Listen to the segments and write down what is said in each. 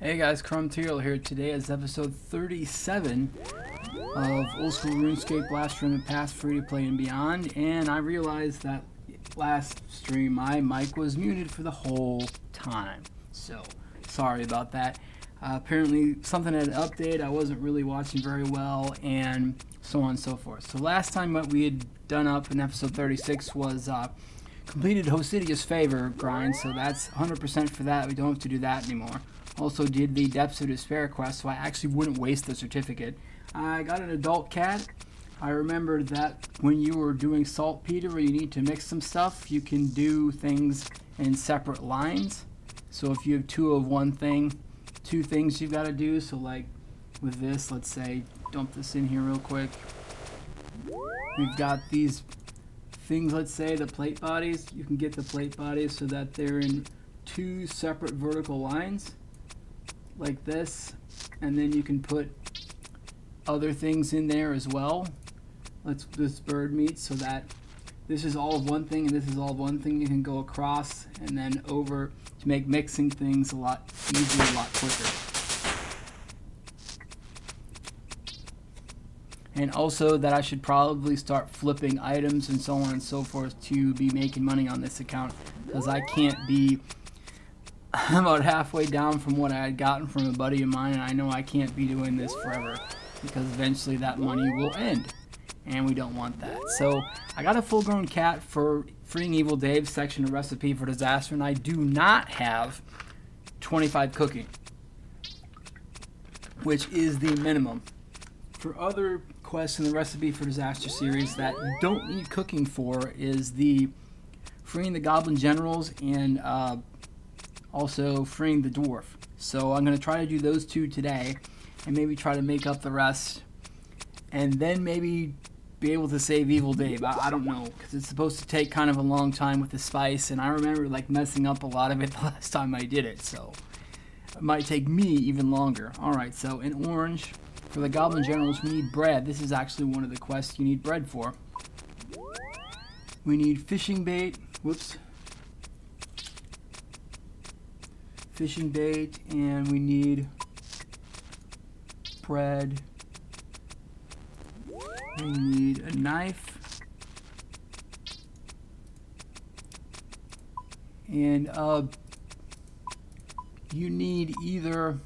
Hey guys, Material here. Today is episode 37 of Old School RuneScape Last Stream and Past Free to Play and Beyond. And I realized that last stream my mic was muted for the whole time. So, sorry about that. Apparently something had an update, I wasn't really watching very well, and so on and so forth. So last time what we had done up in episode 36 was completed Hosidia's Favor grind, so that's 100% for that. We don't have to do that anymore. Also did the Depths of Despair quest, so I actually wouldn't waste the certificate. I got an adult cat. I remembered that when you were doing saltpeter where you need to mix some stuff, you can do things in separate lines. So if you have two things you've got to do. So like with this, let's say, dump this in here real quick. We've got these things, let's say the plate bodies. You can get the plate bodies so that they're in two separate vertical lines like this, and then you can put other things in there as well. This bird meat, so that this is all of one thing and this is all of one thing. You can go across and then over to make mixing things a lot easier, a lot quicker. And also that I should probably start flipping items and so on and so forth to be making money on this account, because I can't be about halfway down from what I had gotten from a buddy of mine, and I know I can't be doing this forever because eventually that money will end, and we don't want that. So I got a full-grown cat for Freeing Evil Dave section of Recipe for Disaster, and I do not have 25 cooking, which is the minimum. For other quests in the Recipe for Disaster series that you don't need cooking for is the Freeing the Goblin Generals and also freeing the Dwarf. So I'm going to try to do those two today and maybe try to make up the rest and then maybe be able to save Evil Dave. I don't know, because it's supposed to take kind of a long time with the spice, and I remember like messing up a lot of it the last time I did it, so it might take me even longer. Alright, so in orange, for the Goblin Generals we need bread. This is actually one of the quests you need bread for. We need fishing bait, fishing bait, and we need bread. We need a knife, and you need either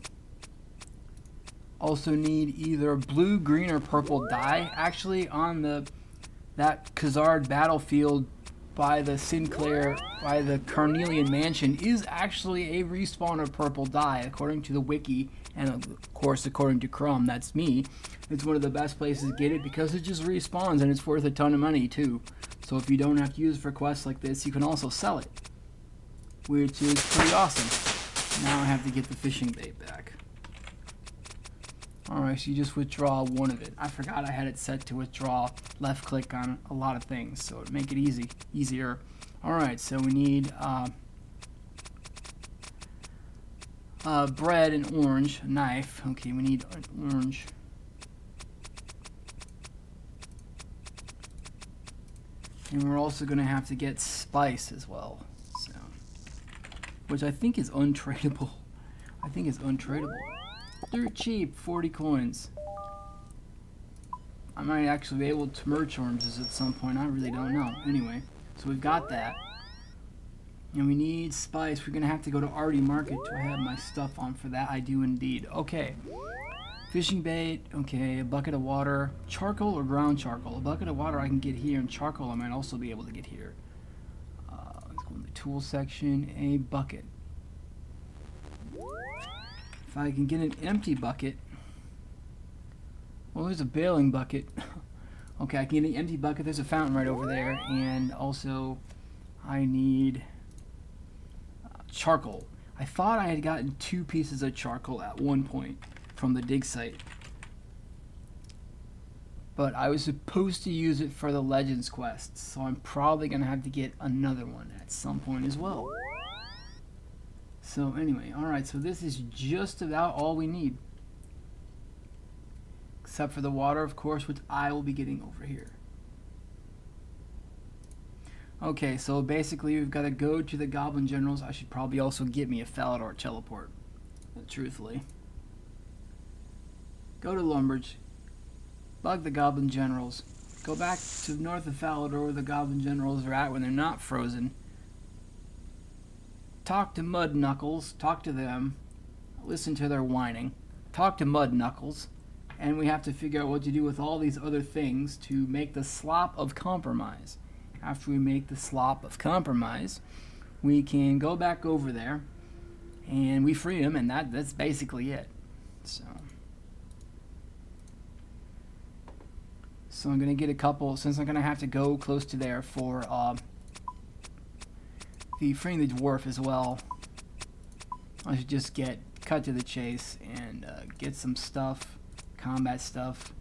blue, green, or purple dye. Actually, on that Khazard battlefield by the Carnelian Mansion is actually a respawn of purple dye, according to the wiki, and of course according to Chrome, that's me. It's one of the best places to get it because it just respawns, and it's worth a ton of money too. So if you don't have to use it for quests like this, you can also sell it, which is pretty awesome. Now I have to get the fishing bait back. Alright, so you just withdraw one of it. I forgot I had it set to withdraw left click on a lot of things, so it'd make it easier. Alright, so we need bread and orange, a knife. Okay, we need an orange. And we're also going to have to get spice as well, so, which I think is untradeable. Dirt cheap, 40 coins. I might actually be able to merge oranges at some point, I really don't know. Anyway, so we've got that. And we need spice. We're going to have to go to Artie Market. Do I have my stuff on for that? I do indeed. Okay. Fishing bait. Okay, a bucket of water. Charcoal or ground charcoal? A bucket of water I can get here, and charcoal I might also be able to get here. Let's go in the tool section. A bucket. If I can get an empty bucket. Well, there's a bailing bucket. Okay, I can get an empty bucket. There's a fountain right over there. And also, I need charcoal. I thought I had gotten 2 pieces of charcoal at one point from the dig site, but I was supposed to use it for the Legends quests, so I'm probably going to have to get another one at some point as well. So anyway, alright, so this is just about all we need. Except for the water, of course, which I will be getting over here. Okay, so basically we've got to go to the Goblin Generals. I should probably also get me a Falador teleport. truthfully. Go to Lumbridge. Bug the Goblin Generals. Go back to north of Falador where the Goblin Generals are at when they're not frozen. Talk to Mud Knuckles. Talk to them. Listen to their whining. Talk to Mud Knuckles. And we have to figure out what to do with all these other things to make the Slop of Compromise. After we make the Slop of Compromise, we can go back over there and we free him, and that's basically it. So I'm going to get a couple, since I'm going to have to go close to there for the freeing the dwarf as well. I should just cut to the chase and get some stuff, combat stuff.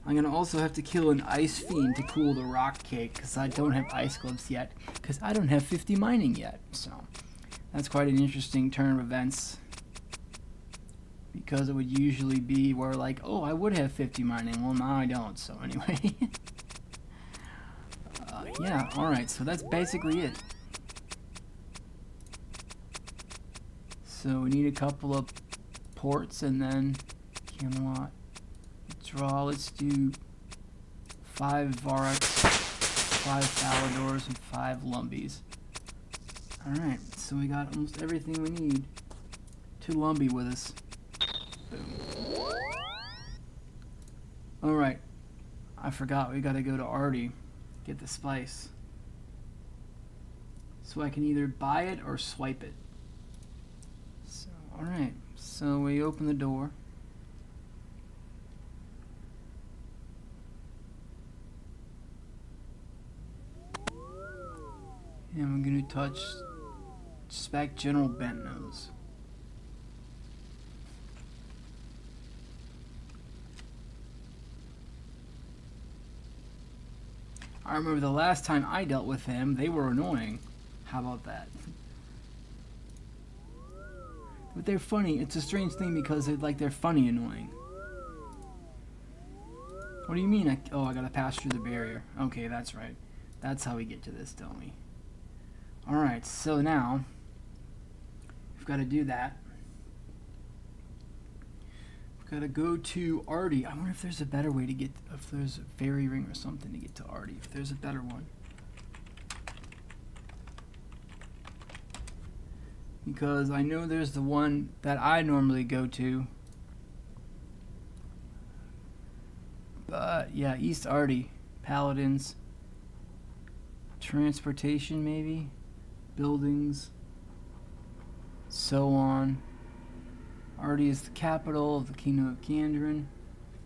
I'm going to also have to kill an ice fiend to cool the rock cake because I don't have ice gloves yet, because I don't have 50 mining yet. So that's quite an interesting turn of events, because it would usually be where like, oh, I would have 50 mining. Well, now I don't. So anyway. Yeah, alright, so that's basically it. So we need a couple of ports and then Camelot. Draw, let's do 5 Varroks, 5 Faladors, and 5 Lumbies. Alright, so we got almost everything we need. 2 Lumbie with us. Boom. Alright, I forgot we gotta go to Artie, get the spice. So I can either buy it or swipe it. So, alright, so we open the door. And we're going to touch Spec General Bentnose. I remember the last time I dealt with them, they were annoying. How about that? But they're funny. It's a strange thing because they're funny annoying. What do you mean? I gotta pass through the barrier. Okay, that's right. That's how we get to this, don't we? Alright, so now we've got to do that. We've got to go to Artie. I wonder if there's a better way to get, if there's a fairy ring or something to get to Artie, if there's a better one. Because I know there's the one that I normally go to. But yeah, East Artie, Paladins, transportation maybe, buildings, so on. Artie is the capital of the Kingdom of Kandrin.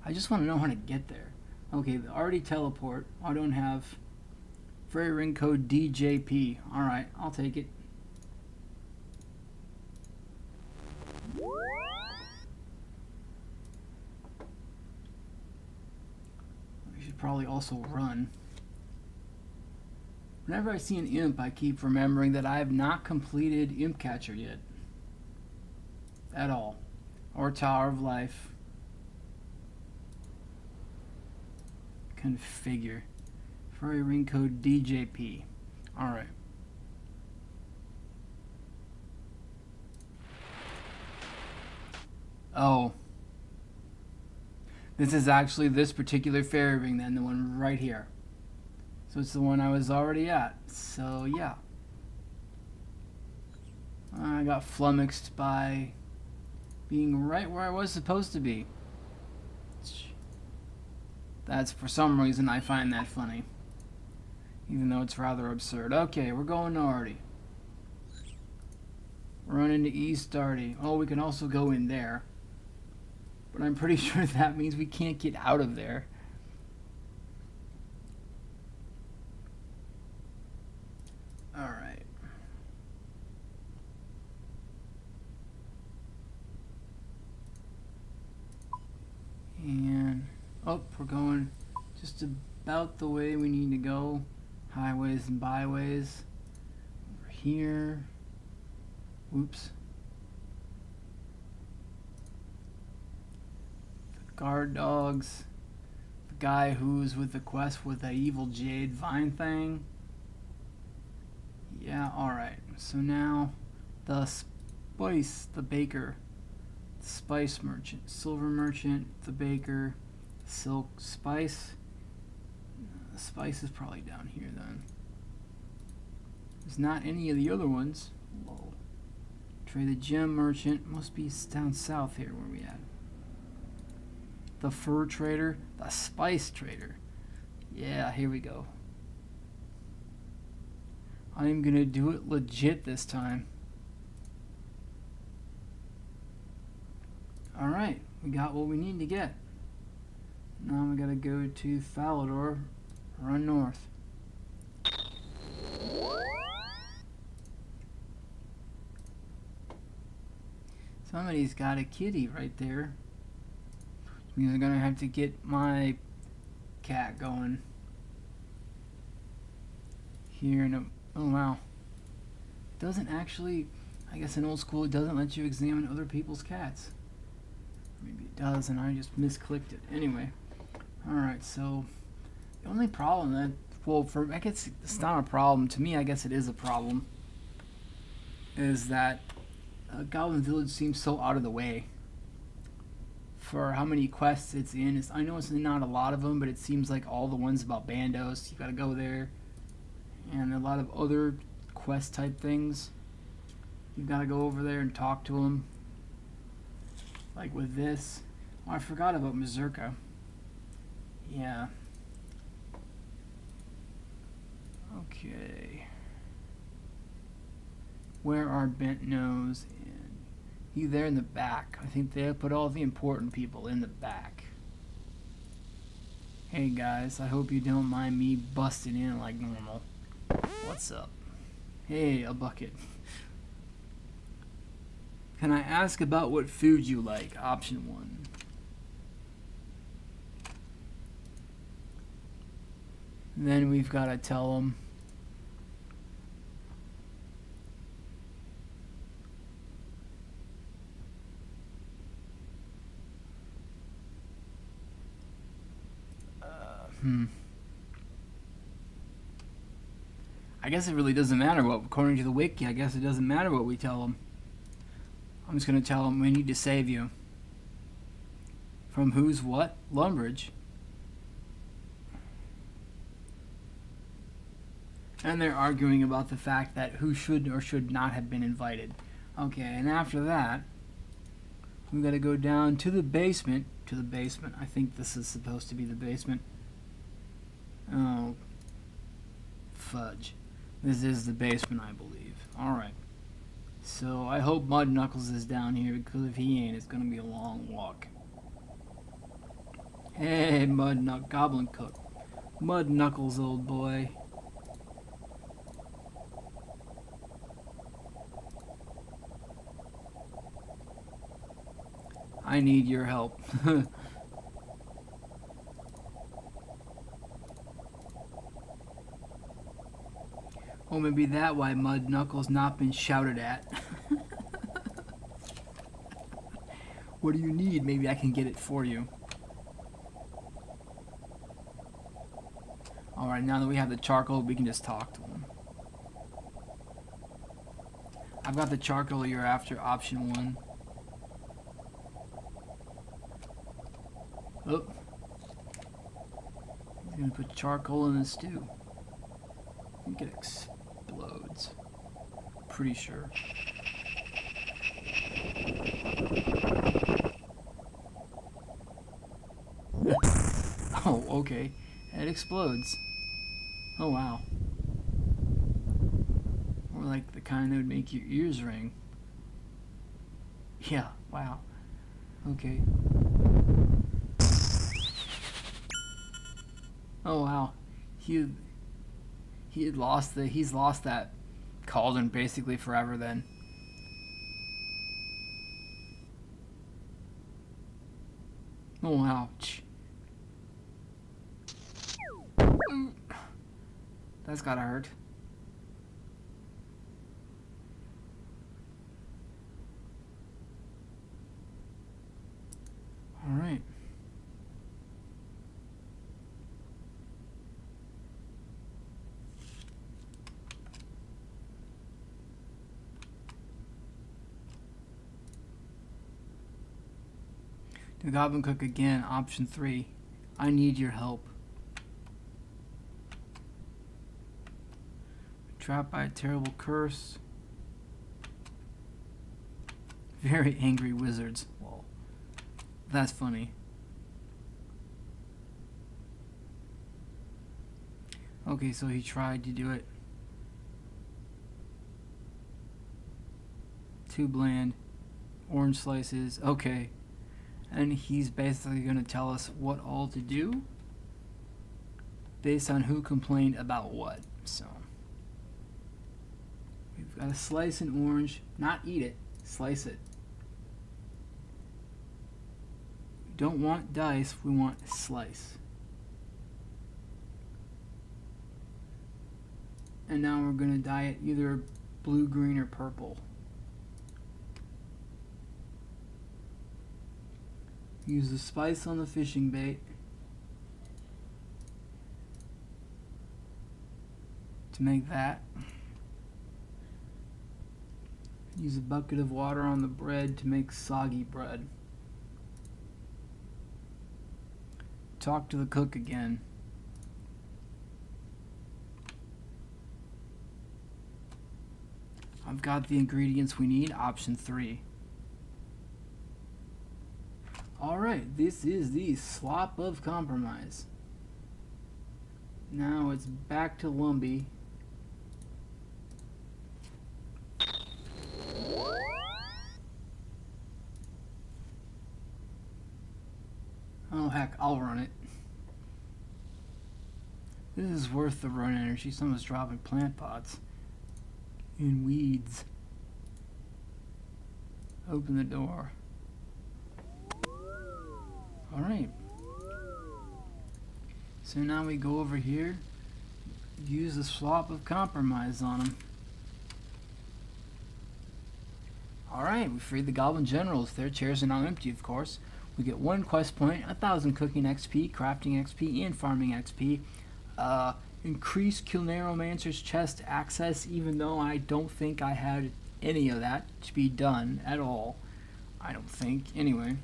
I just want to know how to get there. Okay, the Artie teleport. I don't have fairy ring code DJP. Alright, I'll take it. We should probably also run. Whenever I see an imp, I keep remembering that I have not completed Imp Catcher yet. At all. Or Tower of Life. Configure. Furry ring code DJP. Alright. Oh. This is actually this particular fairy ring then, the one right here. So it's the one I was already at. So yeah. I got flummoxed by being right where I was supposed to be. That's, for some reason, I find that funny. Even though it's rather absurd. Okay, we're going to Artie. Run into East Artie. Oh, we can also go in there. But I'm pretty sure that means we can't get out of there. Alright. And we're going just about the way we need to go. Highways and byways. Over here. Oops. The guard dogs. The guy who's with the quest with that evil jade vine thing. Yeah, alright. So now the spice, the baker, spice merchant, silver merchant, the baker, silk, spice. The spice is probably down here then. There's not any of the other ones. Whoa. Trade the gem merchant must be down south here. Where we at? The fur trader, the spice trader. Yeah, here we go. I'm gonna do it legit this time. Alright, we got what we need to get. Now we gotta go to Falador, run north. Somebody's got a kitty right there. Which means I'm gonna have to get my cat going. Here in a... Oh wow. Doesn't actually... I guess in old school it doesn't let you examine other people's cats. Maybe it does and I just misclicked it. Anyway. Alright, so... The only problem that... Well, for I guess it's not a problem. To me, I guess it is a problem. Is that... Goblin Village seems so out of the way. For how many quests it's in. I know it's not a lot of them, but it seems like all the ones about bandos. You gotta go there. And a lot of other quest type things. You gotta go over there and talk to them. Like with this. Oh, I forgot about Mazurka. Yeah. Okay. Where are Bent Nose and you there in the back? I think they put all the important people in the back. Hey guys, I hope you don't mind me busting in like normal. What's up? Hey, a bucket. Can I ask about what food you like? Option 1. Then we've got to tell them. I guess it really doesn't matter what, according to the wiki, I guess it doesn't matter what we tell them. I'm just going to tell them we need to save you. From who's what? Lumbridge. And they're arguing about the fact that who should or should not have been invited. Okay, and after that, we got to go down to the basement. To the basement. I think this is supposed to be the basement. Oh, fudge. This is the basement, I believe. Alright. So, I hope Mud Knuckles is down here, because if he ain't, it's going to be a long walk. Hey, Goblin Cook. Mud Knuckles, old boy. I need your help. Or maybe that why Mud Knuckles not been shouted at. What do you need? Maybe I can get it for you. Alright, now that we have the charcoal, we can just talk to him. I've got the charcoal you're after, option 1. Oh. He's gonna put charcoal in the stew. I think it explodes. Pretty sure. Oh, okay. It explodes. Oh, wow. Or like the kind that would make your ears ring. Yeah, wow. Okay. Oh, wow. He's lost that cauldron basically forever then. Oh, ouch. That's gotta hurt. Alright. Do Goblin Cook again, option 3. I need your help. Trapped by a terrible curse. Very angry wizards. Whoa. That's funny. Okay, so he tried to do it. Too bland. Orange slices. Okay. And he's basically going to tell us what all to do based on who complained about what. So we've got to slice an orange. Not eat it. Slice it. We don't want dice. We want slice. And now we're going to dye it either blue, green, or purple. Use the spice on the fishing bait to make that. Use a bucket of water on the bread to make soggy bread. Talk to the cook again. I've got the ingredients we need, option 3. Alright, this is the slop of compromise. Now it's back to Lumbee. Oh heck, I'll run it. This is worth the run energy. Someone's dropping plant pots. In weeds. Open the door. Alright. So now we go over here. Use the slop of compromise on them. Alright, we freed the Goblin Generals. Their chairs are now empty, of course. We get 1 quest point, 1,000 cooking XP, crafting XP, and farming XP. Increase Kilnaromancer's chest access, even though I don't think I had any of that to be done at all. I don't think. Anyway.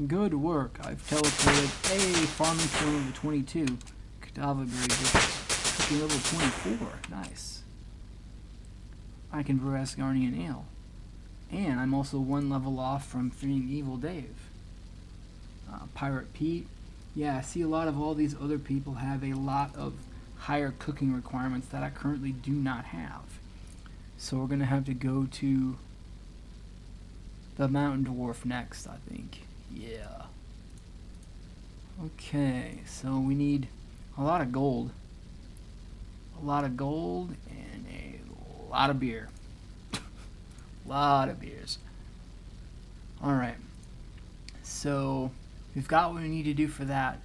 Good work. I've teleported a farming throne level 22. Kadava grade cooking level 24. Nice. I can brew Asgardian ale. And I'm also 1 level off from freeing Evil Dave. Pirate Pete. Yeah, I see a lot of all these other people have a lot of higher cooking requirements that I currently do not have. So we're going to have to go to the Mountain Dwarf next, I think. Yeah. Okay, so we need a lot of gold. A lot of gold and a lot of beer. A lot of beers. Alright. So we've got what we need to do for that.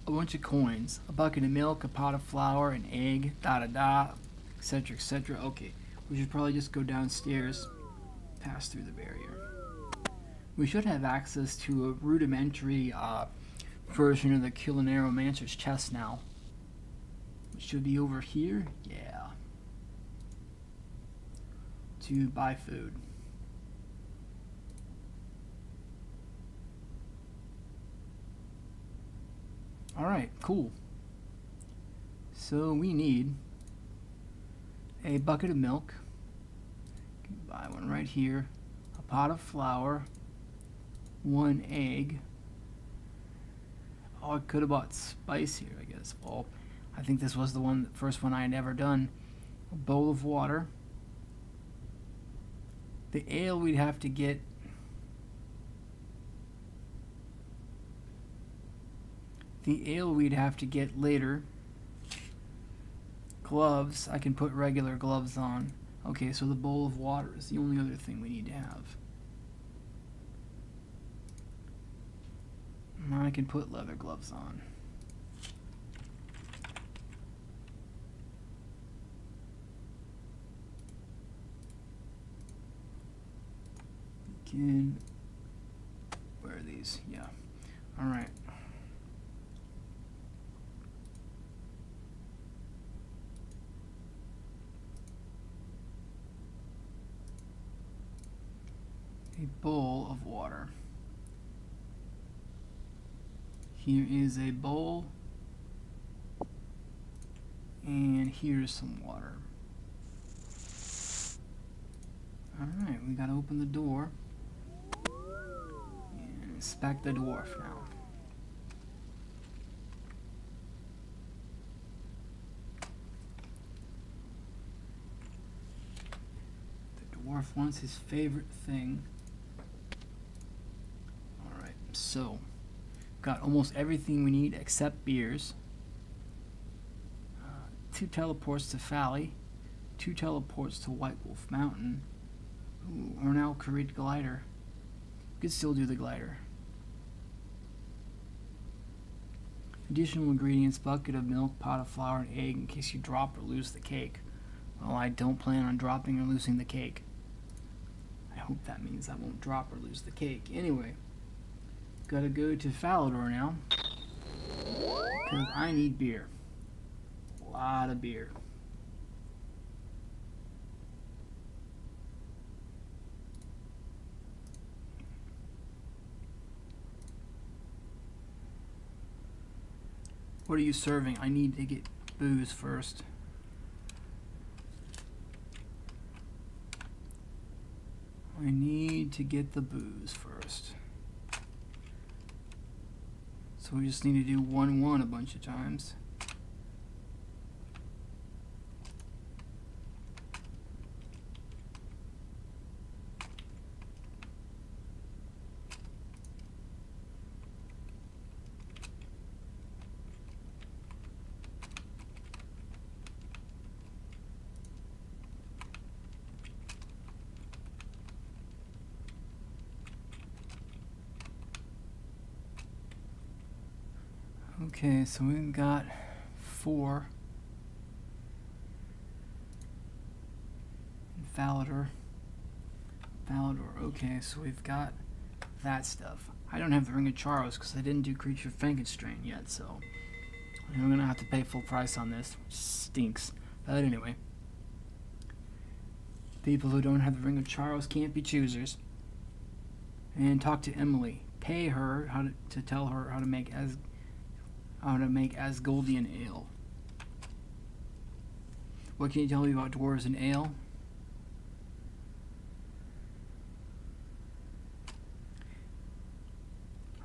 A bunch of coins, a bucket of milk, a pot of flour, an egg, etc., etc. Okay, we should probably just go downstairs, pass through the barrier. We should have access to a rudimentary version of the Kilnaromancer's chest now. It should be over here. Yeah. To buy food. Alright, cool. So we need a bucket of milk. Can buy one right here. A pot of flour. 1 egg. Oh, I could have bought spice here, I guess. Well, I think this was the first one I had ever done. A bowl of water. The ale we'd have to get. The ale we'd have to get later. Gloves. I can put regular gloves on. Okay, so the bowl of water is the only other thing we need to have. Now I can put leather gloves on. We can wear these. Yeah. Alright. bowl of water. Here is a bowl, and here's some water. Alright, we gotta open the door and inspect the dwarf now. The dwarf wants his favorite thing. Alright, so got almost everything we need except beers. 2 teleports to Valley, 2 teleports to White Wolf Mountain. Ooh, or now create glider. We could still do the glider. Additional ingredients: bucket of milk, pot of flour, and egg in case you drop or lose the cake. Well, I don't plan on dropping or losing the cake. I hope that means I won't drop or lose the cake. Anyway, gotta go to Falador now, because I need beer. A lot of beer. What are you serving? I need to get booze first. I need to get the booze first. So we just need to do 1-1 a bunch of times. Okay, so we've got 4 in Falador. Okay, so we've got that stuff. I don't have the Ring of Charos because I didn't do Creature Frankenstein yet, so I'm gonna have to pay full price on this, which stinks. But anyway, people who don't have the Ring of Charos can't be choosers. And talk to Emily. Pay her to tell her how to make Asgoldian ale. What can you tell me about dwarves and ale?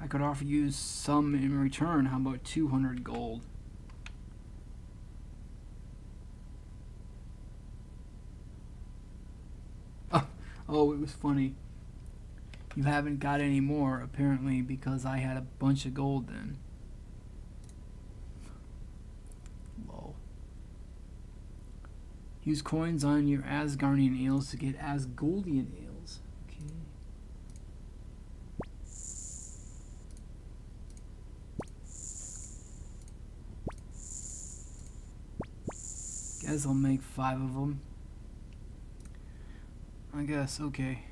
I could offer you some in return. How about 200 gold? Oh, it was funny. You haven't got any more, apparently, because I had a bunch of gold then. Lol. Use coins on your Asgardian ales to get Asgoldian ales. Okay. Guess I'll make 5 of them. I guess, okay.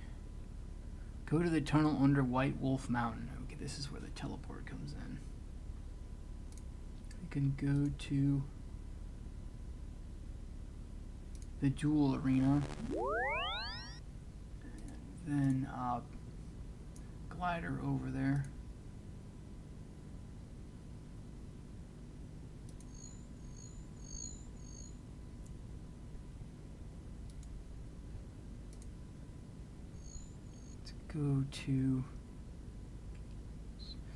Go to the tunnel under White Wolf Mountain. Okay, this is where the teleport comes in. We can go to the Jewel Arena. And then glider over there. Go to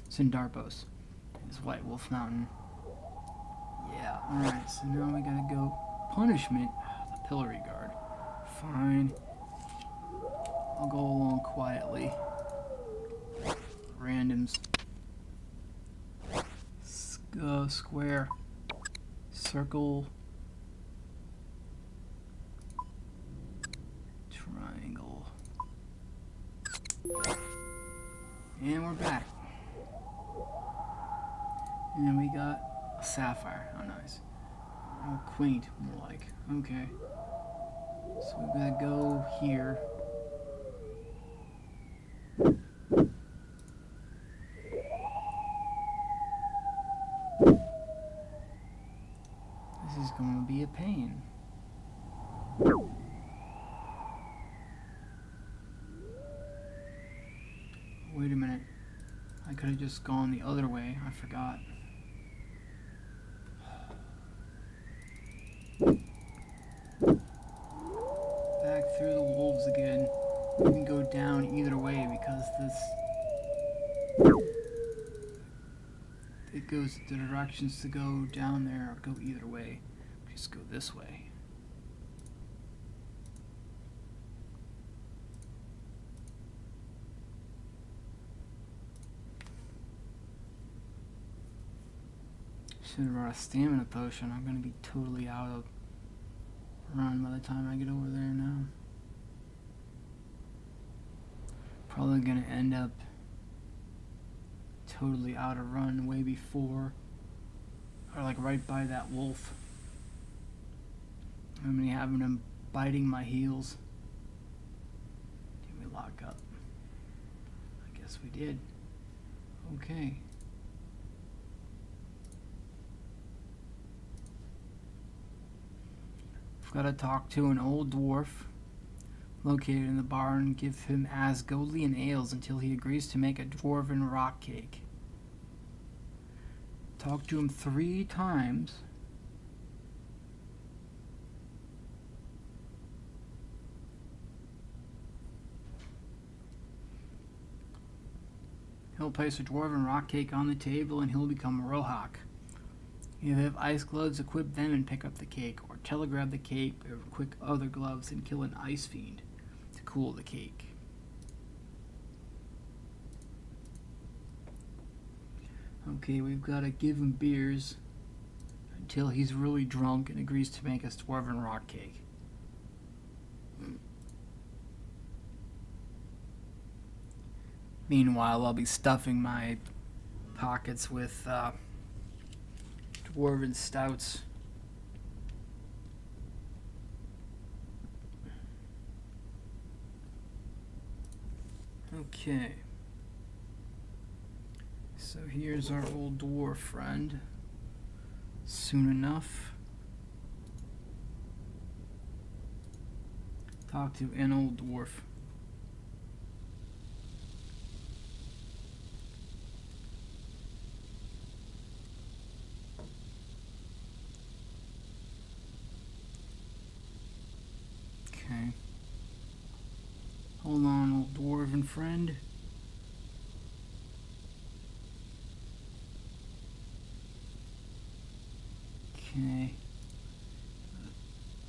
Sindarpos. It's White Wolf Mountain. Yeah, alright, so now we gotta go. Punishment? The Pillory Guard. Fine. I'll go along quietly. Randoms. Square. Circle. Triangle. And we're back. And we got a sapphire. How nice. Oh, quaint, more like. Okay. So we gotta go here. This is going to be a pain. could have just gone the other way. I forgot. Back through the wolves again. You can go down either way because this... It goes the directions to go down there or go either way. Just go this way. Should have brought a stamina potion. I'm gonna be totally out of run by the time I get over there now. Probably gonna end up totally out of run way before, or like right by that wolf. I'm gonna be having him biting my heels. Did we lock up? I guess we did. Okay. I've got to talk to an old dwarf located in the barn and give him Asgolian ales until he agrees to make a dwarven rock cake. Talk to him 3 times. He'll place a dwarven rock cake on the table and he'll become a Rohak. You have ice gloves, equip them and pick up the cake, or telegraph the cake, or equip other gloves and kill an ice fiend to cool the cake. Okay, we've got to give him beers until he's really drunk and agrees to make us dwarven rock cake. Meanwhile, I'll be stuffing my pockets with dwarven stouts. Okay. So here's our old dwarf friend. Soon enough. Talk to an old dwarf. Okay. Hold on, old dwarven friend. Okay.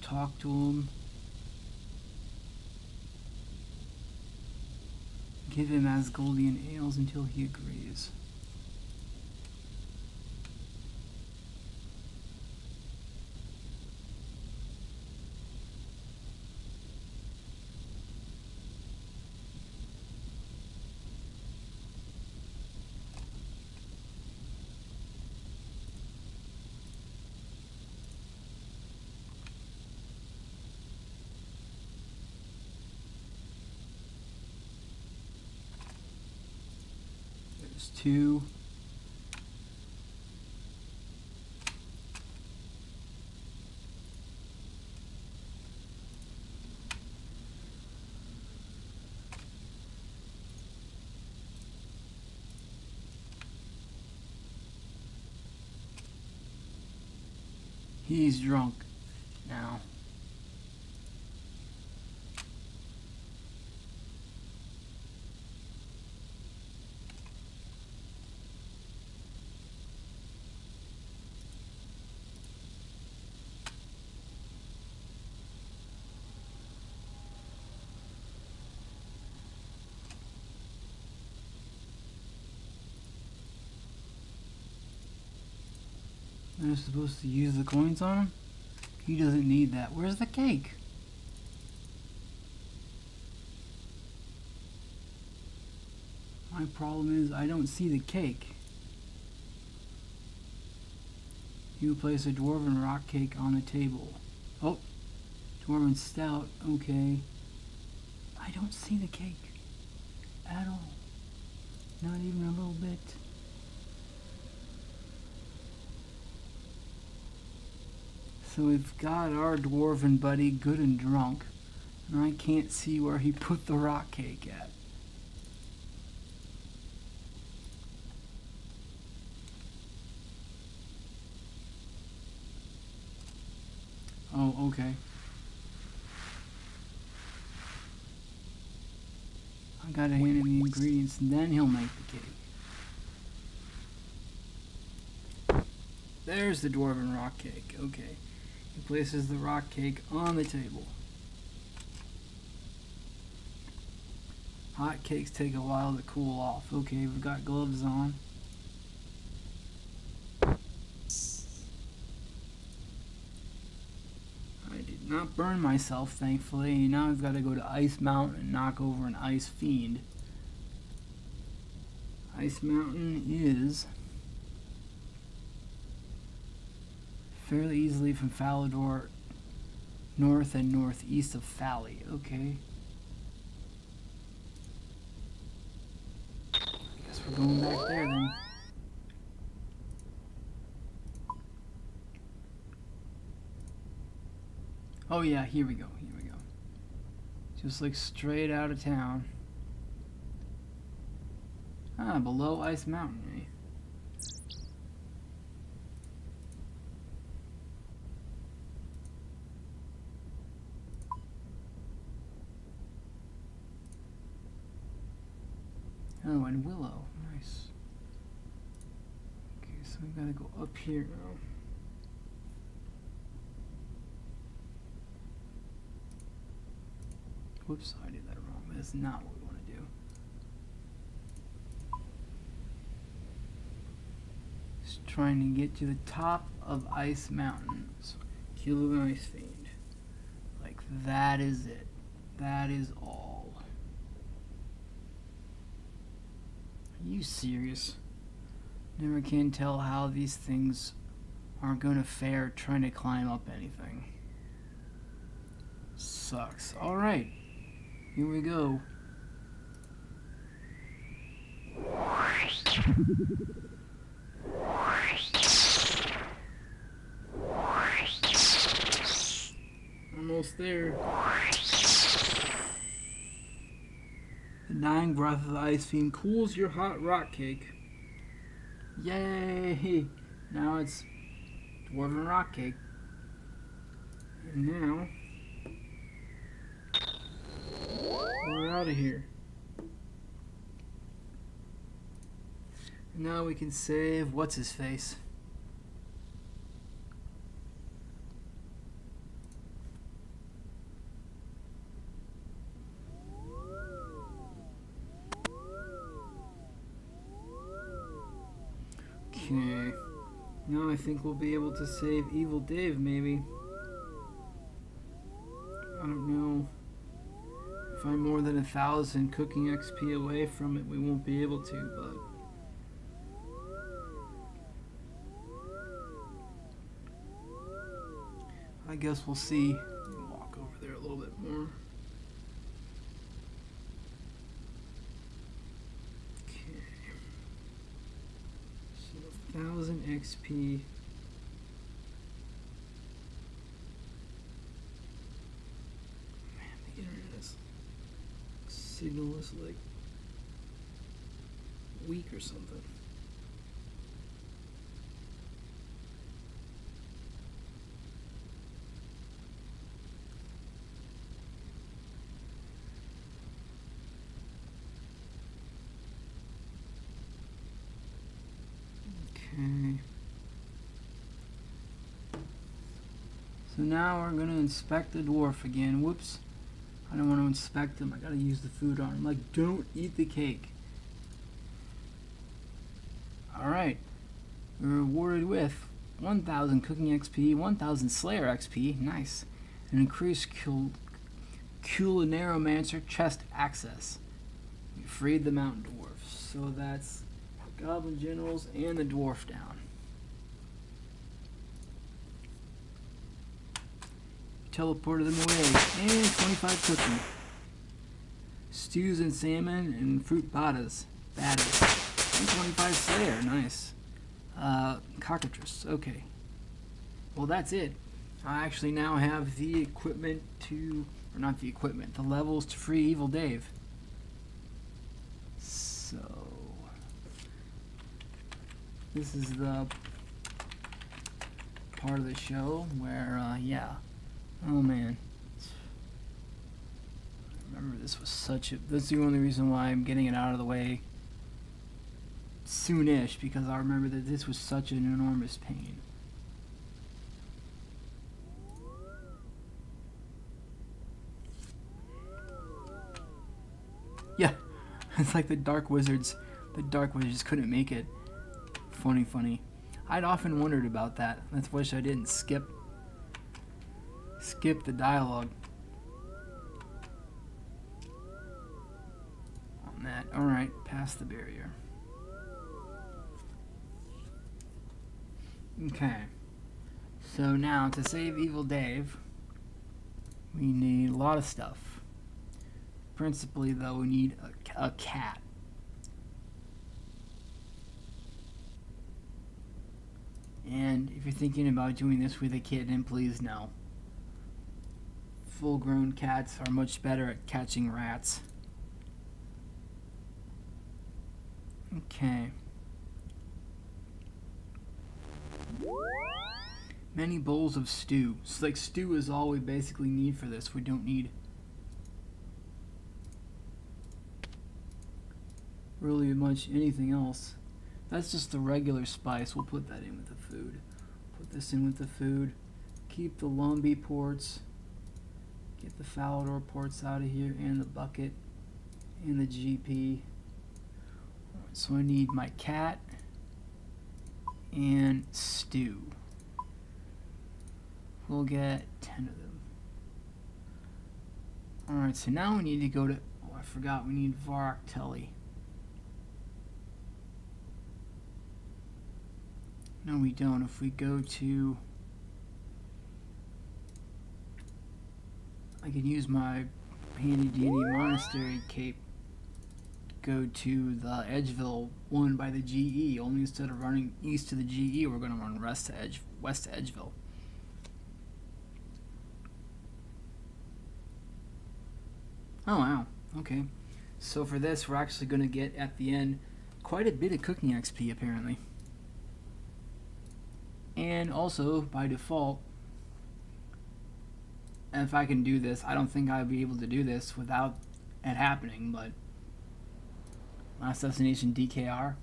Talk to him. Give him Asgolian ales until he agrees. There's 2. He's drunk now. They're supposed to use the coins on him? He doesn't need that. Where's the cake? My problem is I don't see the cake. You place a dwarven rock cake on a table. Oh, dwarven stout. Okay. I don't see the cake at all. Not even a little bit. So we've got our dwarven buddy good and drunk, and I can't see where he put the rock cake at. Oh, okay. I gotta hand him the ingredients and then he'll make the cake. There's the dwarven rock cake. Okay. He places the rock cake on the table. Hot cakes take a while to cool off. Okay, we've got gloves on. I did not burn myself, thankfully. Now I've got to go to Ice Mountain and knock over an ice fiend. Ice Mountain is fairly easily from Falador, north and northeast of Fally. Okay. I guess we're going back there then. Oh yeah, here we go, here we go. Just like straight out of town. Ah, below Ice Mountain, eh? Oh, and Willow. Nice. Okay, so we gotta go up here now. Whoops, I did that wrong. That's not what we want to do. Just trying to get to the top of Ice Mountain. So, kill an ice fiend. Like, that is it. That is all. Are you serious? Never can tell how these things aren't going to fare trying to climb up anything. Sucks. Alright. Here we go. Almost there. The dying breath of the ice fiend cools your hot rock cake. Yay! Now it's dwarven rock cake. And now we're out of here. And now we can save what's his face. Okay. Now I think we'll be able to save Evil Dave, maybe. I don't know. If I'm more than 1,000 cooking XP away from it, we won't be able to, but I guess we'll see. Walk over there a little bit more. Okay. So 1,000 XP. Signal is like weak or something. Okay. So now we're going to inspect the dwarf again. Whoops. I don't want to inspect him. I gotta use the food on him. Like, don't eat the cake. Alright. We're rewarded with 1,000 cooking XP, 1,000 Slayer XP. Nice. And increased Culinaromancer chest access. We freed the mountain dwarfs. So that's the goblin generals and the dwarf down. Teleported them away. And 25 cooking. Stews and salmon and fruit badas. And 25 Slayer. Nice. Cockatrice. Okay. Well, that's it. I actually now have the equipment to... Or not the equipment. The levels to free Evil Dave. So... This is the part of the show where, yeah... this was such a... That's the only reason why I'm getting it out of the way soonish, because I remember that this was such an enormous pain. Yeah, it's like the Dark Wizards. The Dark Wizards couldn't make it. Funny. I'd often wondered about that. Let's wish I didn't skip the dialogue on that. Alright, past the barrier. Okay. So now, to save Evil Dave, we need a lot of stuff. Principally, though, we need a cat. And if you're thinking about doing this with a kitten, please no. Full-grown cats are much better at catching rats. Okay. Many bowls of stew. So, like, stew is all we basically need for this. We don't need really much anything else. That's just the regular spice. We'll put that in with the food. Put this in with the food. Keep the Lumbee ports. Get the Falador ports out of here, and the bucket, and the GP. Right, so I need my cat and stew. We'll get 10 of them. Alright, so now we need to go to... Oh, I forgot. We need Varrock Telly. No, we don't. If we go to... I can use my handy dandy monastery cape to go to the Edgeville one by the GE. Only instead of running east to the GE, we're going to run west to Edgeville. Oh, wow. Okay. So for this, we're actually going to get, at the end, quite a bit of cooking XP, apparently. And also, by default, and if I can do this, I don't think I'd be able to do this without it happening, but Last Destination DKR.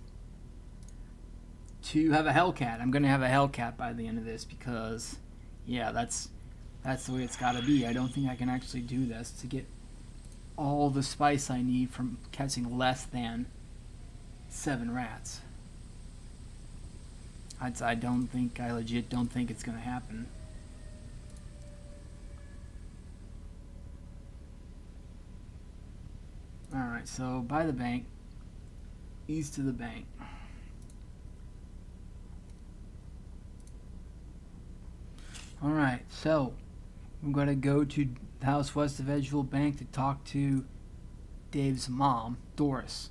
To have a Hellcat. I'm going to have a Hellcat by the end of this because, yeah, that's the way it's got to be. I don't think I can actually do this to get all the spice I need from catching less than 7 rats. I legit don't think it's going to happen. Alright, so by the bank, east of the bank. Alright, so I'm going to go to the house west of Edgeville Bank to talk to Dave's mom, Doris.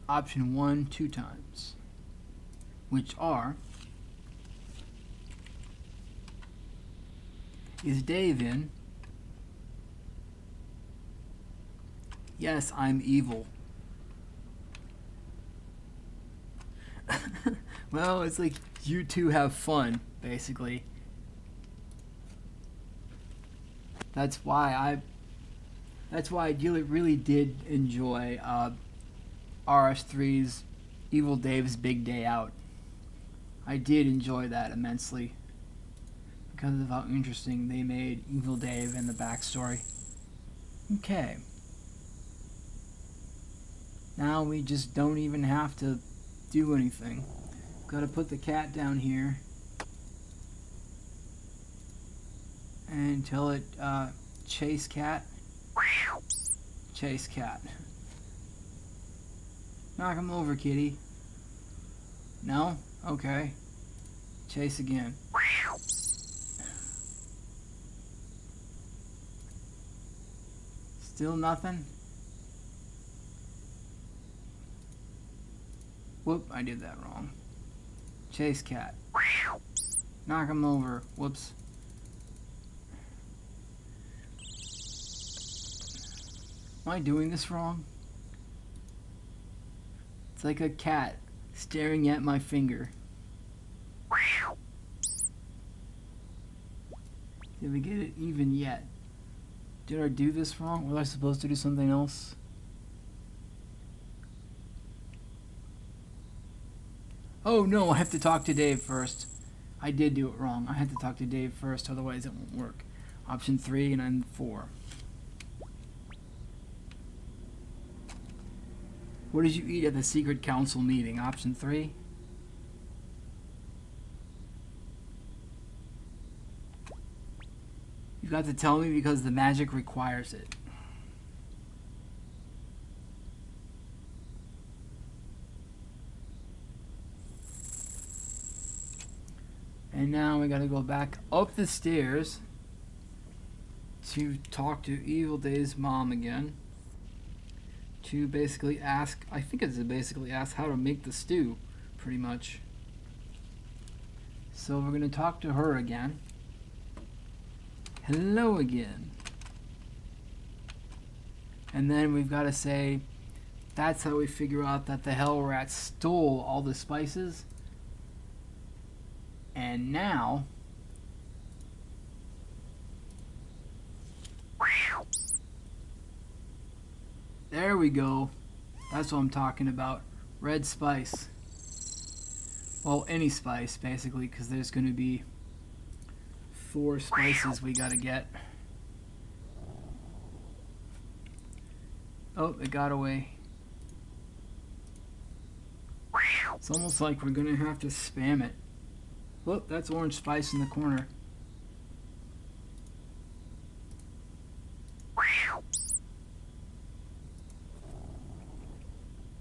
Option 1, 2 times, which are, is Dave in? Yes, I'm evil. Well, it's like you two have fun, basically. That's why I really did enjoy RS3's Evil Dave's Big Day Out. I did enjoy that immensely because of how interesting they made Evil Dave and the backstory. Okay. Now we just don't even have to do anything. Gotta put the cat down here and tell it, chase cat. Chase cat. Knock him over, kitty. No? Okay. Chase again. Still nothing? Whoop, I did that wrong. Chase cat. Knock him over. Whoops. Am I doing this wrong? It's like a cat staring at my finger. Did we get it even yet? Did I do this wrong? Was I supposed to do something else? Oh no, I have to talk to Dave first. I did do it wrong. I had to talk to Dave first, otherwise it won't work. Option 3 and I'm 4. What did you eat at the secret council meeting? Option 3. You got to tell me because the magic requires it. And now we gotta go back up the stairs to talk to Evil Day's mom again. To basically ask, I think it's to basically ask how to make the stew, pretty much. So we're gonna talk to her again. Hello again. And then we've got to say, that's how we figure out that the Hell Rat stole all the spices. And now, there we go. That's what I'm talking about. Red spice. Well, any spice, basically, because there's going to be 4 spices we got to get. Oh, it got away. It's almost like we're going to have to spam it. Look, that's orange spice in the corner.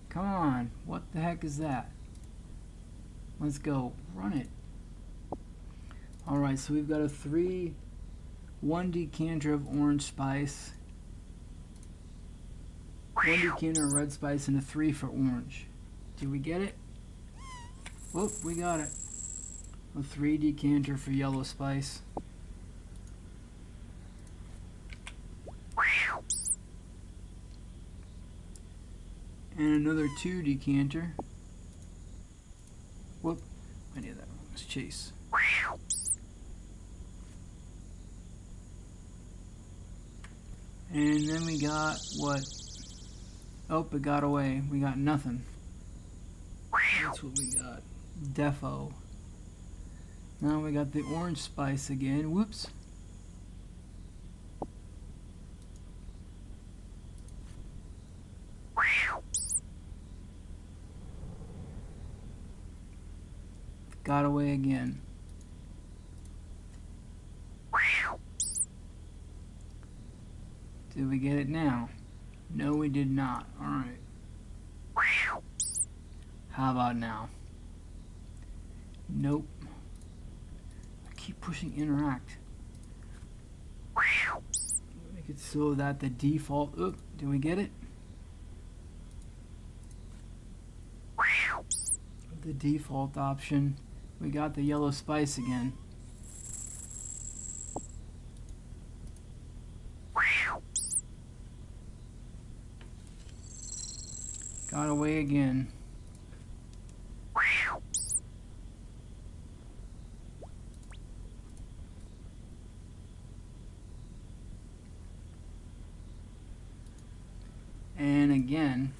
Come on, what the heck is that? Let's go, run it. Alright, so we've got a 1 decanter of orange spice, 1 decanter of red spice, and a 3 for orange. Did we get it? Whoop, we got it. A 3 decanter for yellow spice. And another 2 decanter. Whoop, I knew that one was Chase. And then we got what? Oh, it got away. We got nothing. That's what we got. Defo. Now we got the orange spice again. Whoops. Got away again. Did we get it now? No, we did not. Alright. How about now? Nope. I keep pushing interact. Make it so that the default... Oop, did we get it? The default option. We got the yellow spice again. Got away again. And again.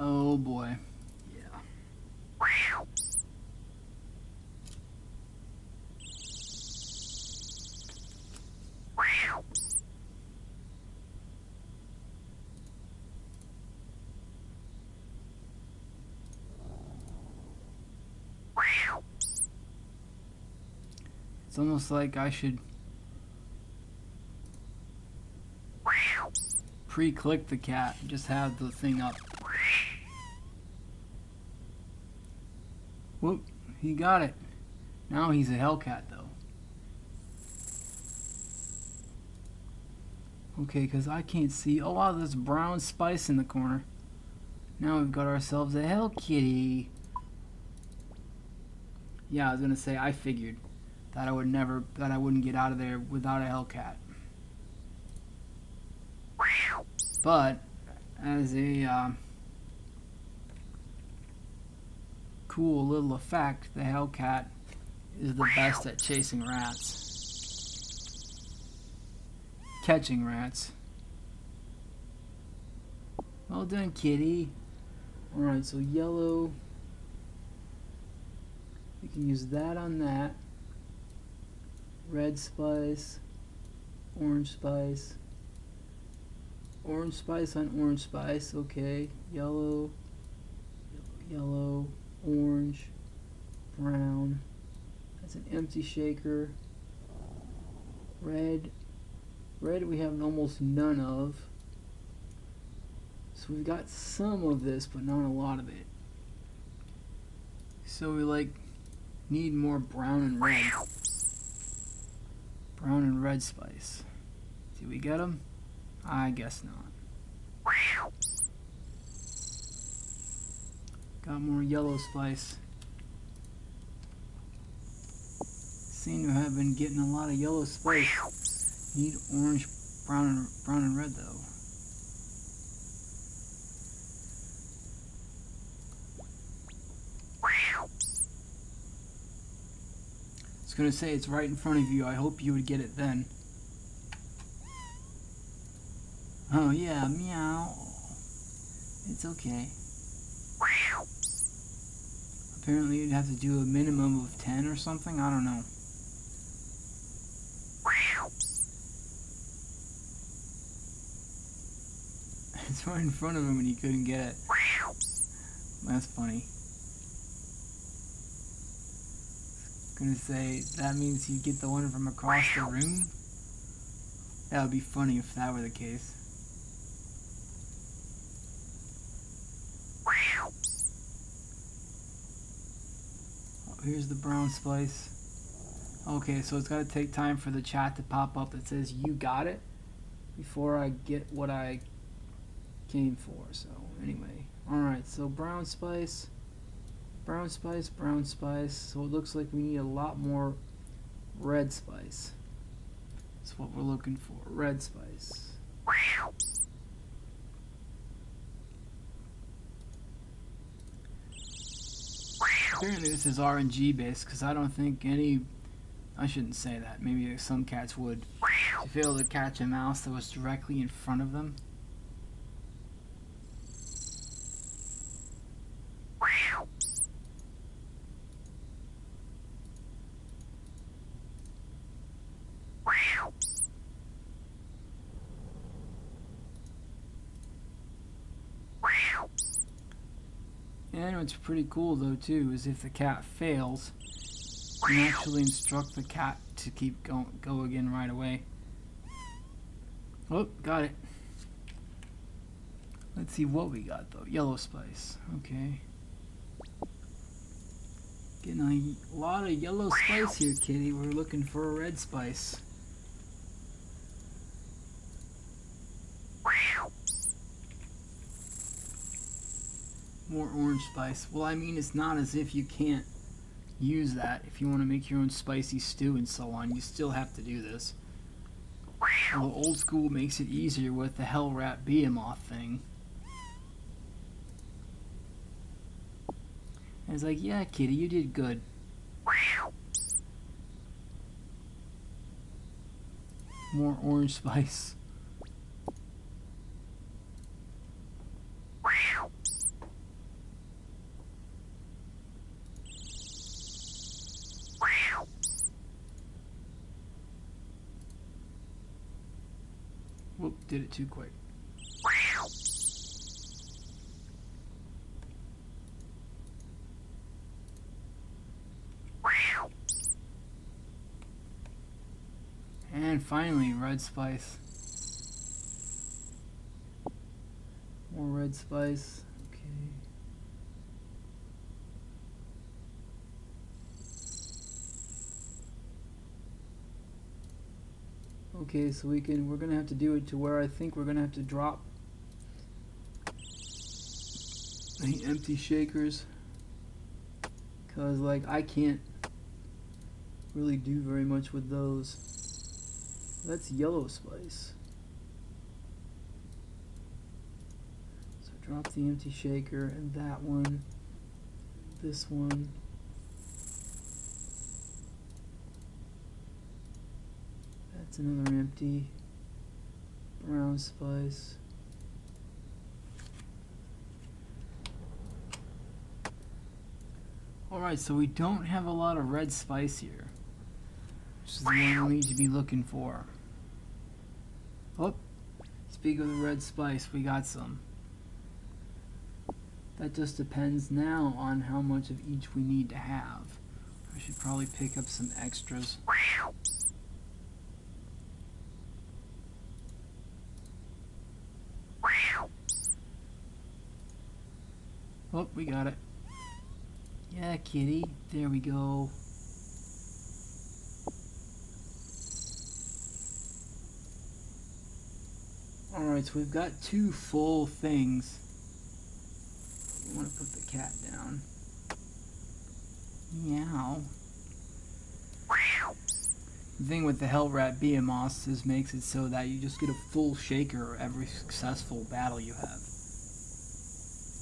Oh boy. Yeah. It's almost like I should pre-click the cat and just have the thing up. Whoop, he got it. Now he's a Hellcat though. Okay, because I can't see. Oh wow, there's brown spice in the corner. Now we've got ourselves a Hell Kitty. Yeah, I was gonna say, I figured. that I wouldn't get out of there without a Hellcat. But as a cool little effect, the Hellcat is the best at chasing rats. Catching rats. Well done, kitty. Alright, so yellow. We can use that on that. Red spice. Orange spice. Orange spice on orange spice. Okay. Yellow. Yellow. Orange. Brown. That's an empty shaker. Red. Red we have almost none of. So we've got some of this, but not a lot of it. So we need more brown and red. Brown and red spice. Did we get them? I guess not. Got more yellow spice. Seem to have been getting a lot of yellow spice. Need orange, brown and red though. I was gonna say it's right in front of you. I hope you would get it then. Oh yeah, meow. It's okay. Apparently you'd have to do a minimum of 10 or something. I don't know. It's right in front of him and he couldn't get it. That's funny. Gonna say that means you get the one from across the room. That would be funny if that were the case. Oh, here's the brown spice. Okay, so it's gotta take time for the chat to pop up that says you got it before I get what I came for. So anyway, alright, so brown spice. Brown spice, brown spice. So it looks like we need a lot more red spice. That's what we're looking for. Red spice. Apparently this is RNG based because I don't think I shouldn't say that. Maybe some cats would. If they were able to catch a mouse that was directly in front of them. And what's pretty cool though too is if the cat fails, you can actually instruct the cat to keep go again right away. Oh, got it. Let's see what we got though. Yellow spice. Okay. Getting a lot of yellow spice here, kitty. We're looking for a red spice. More orange spice. Well, I mean, it's not as if you can't use that if you want to make your own spicy stew and so on. You still have to do this. Although old school makes it easier with the Hell Rat Behemoth thing. And it's like, yeah, kitty, you did good. More orange spice. Whoop, did it too quick. And finally, red spice. More red spice. Okay. Okay, so we're gonna have to do it to where I think we're gonna have to drop the empty shakers, cause like I can't really do very much with those. That's yellow spice. So drop the empty shaker and that one, this one. That's another empty. Brown spice. Alright, so we don't have a lot of red spice here, which is the one we need to be looking for. Oh, speak of the red spice, we got some. That just depends now on how much of each we need to have. I should probably pick up some extras. Oh, we got it. Yeah, kitty. There we go. Alright, so we've got 2 full things. I want to put the cat down. Meow. The thing with the Hell Rat BMOS is makes it so that you just get a full shaker every successful battle you have,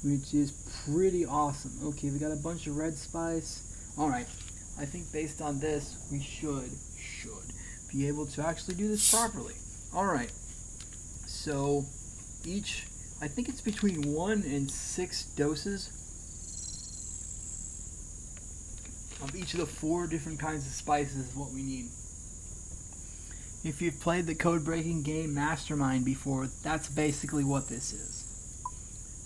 which is pretty awesome. Okay, we got a bunch of red spice. Alright, I think based on this, we should be able to actually do this properly. Alright, so each, I think it's between 1 and 6 doses of each of the 4 different kinds of spices is what we need. If you've played the code-breaking game Mastermind before, that's basically what this is.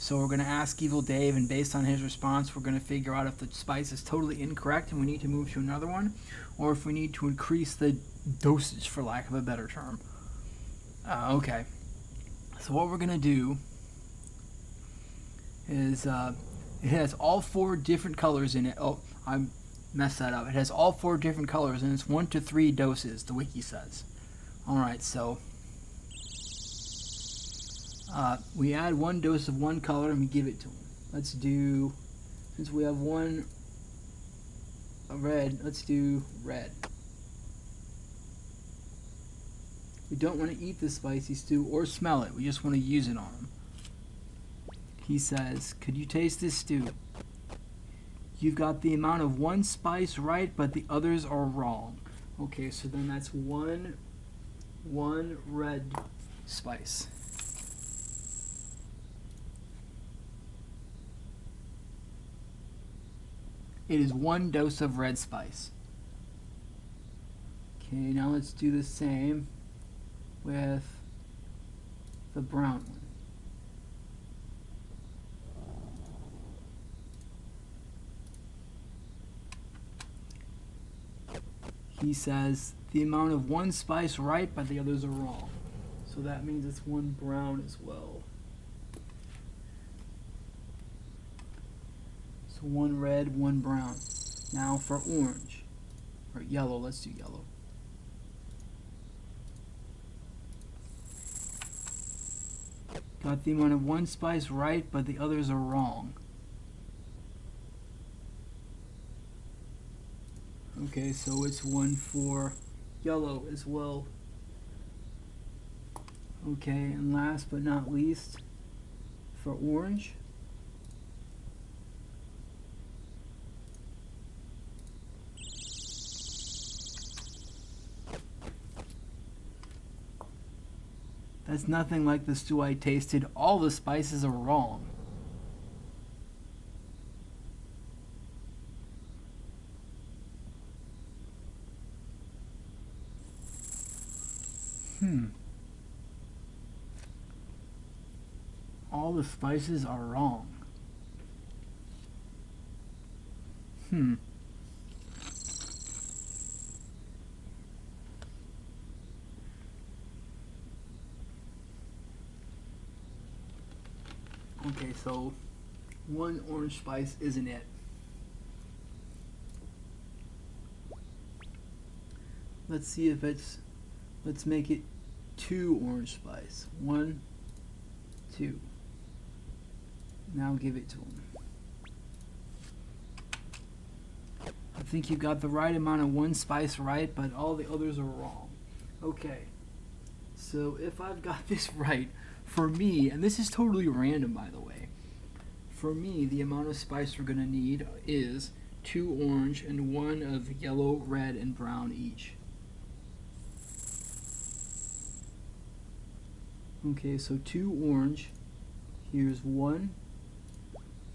So we're going to ask Evil Dave, and based on his response, we're going to figure out if the spice is totally incorrect and we need to move to another one, or if we need to increase the dosage, for lack of a better term. Okay. So what we're going to do is, it has all 4 different colors in it. Oh, I messed that up. It has all 4 different colors, and it's 1 to 3 doses, the wiki says. Alright, so we add 1 dose of 1 color and we give it to him. Let's do, since we have 1 red, let's do red. We don't want to eat the spicy stew or smell it. We just want to use it on him. He says, could you taste this stew? You've got the amount of 1 spice right, but the others are wrong. Okay, so then that's one red spice. It is 1 dose of red spice. Okay, now let's do the same with the brown one. He says the amount of 1 spice right, but the others are wrong. So that means it's 1 brown as well. So 1 red, 1 brown. Now for orange, or yellow, let's do yellow. Got the amount of 1 spice right, but the others are wrong. Okay, so it's 1 for yellow as well. Okay, and last but not least, for orange. That's nothing like the stew I tasted. All the spices are wrong. All the spices are wrong. Okay, so 1 orange spice isn't it. Let's see if it's, let's make it 2 orange spice. 1, 2. Now give it to him. The think you got the right amount of one spice right, but all the others are wrong. Okay, so if I've got this right, for me, and this is totally random by the way, for me the amount of spice we're going to need is 2 orange and 1 of yellow, red, and brown each. Okay, so 2 orange, here's 1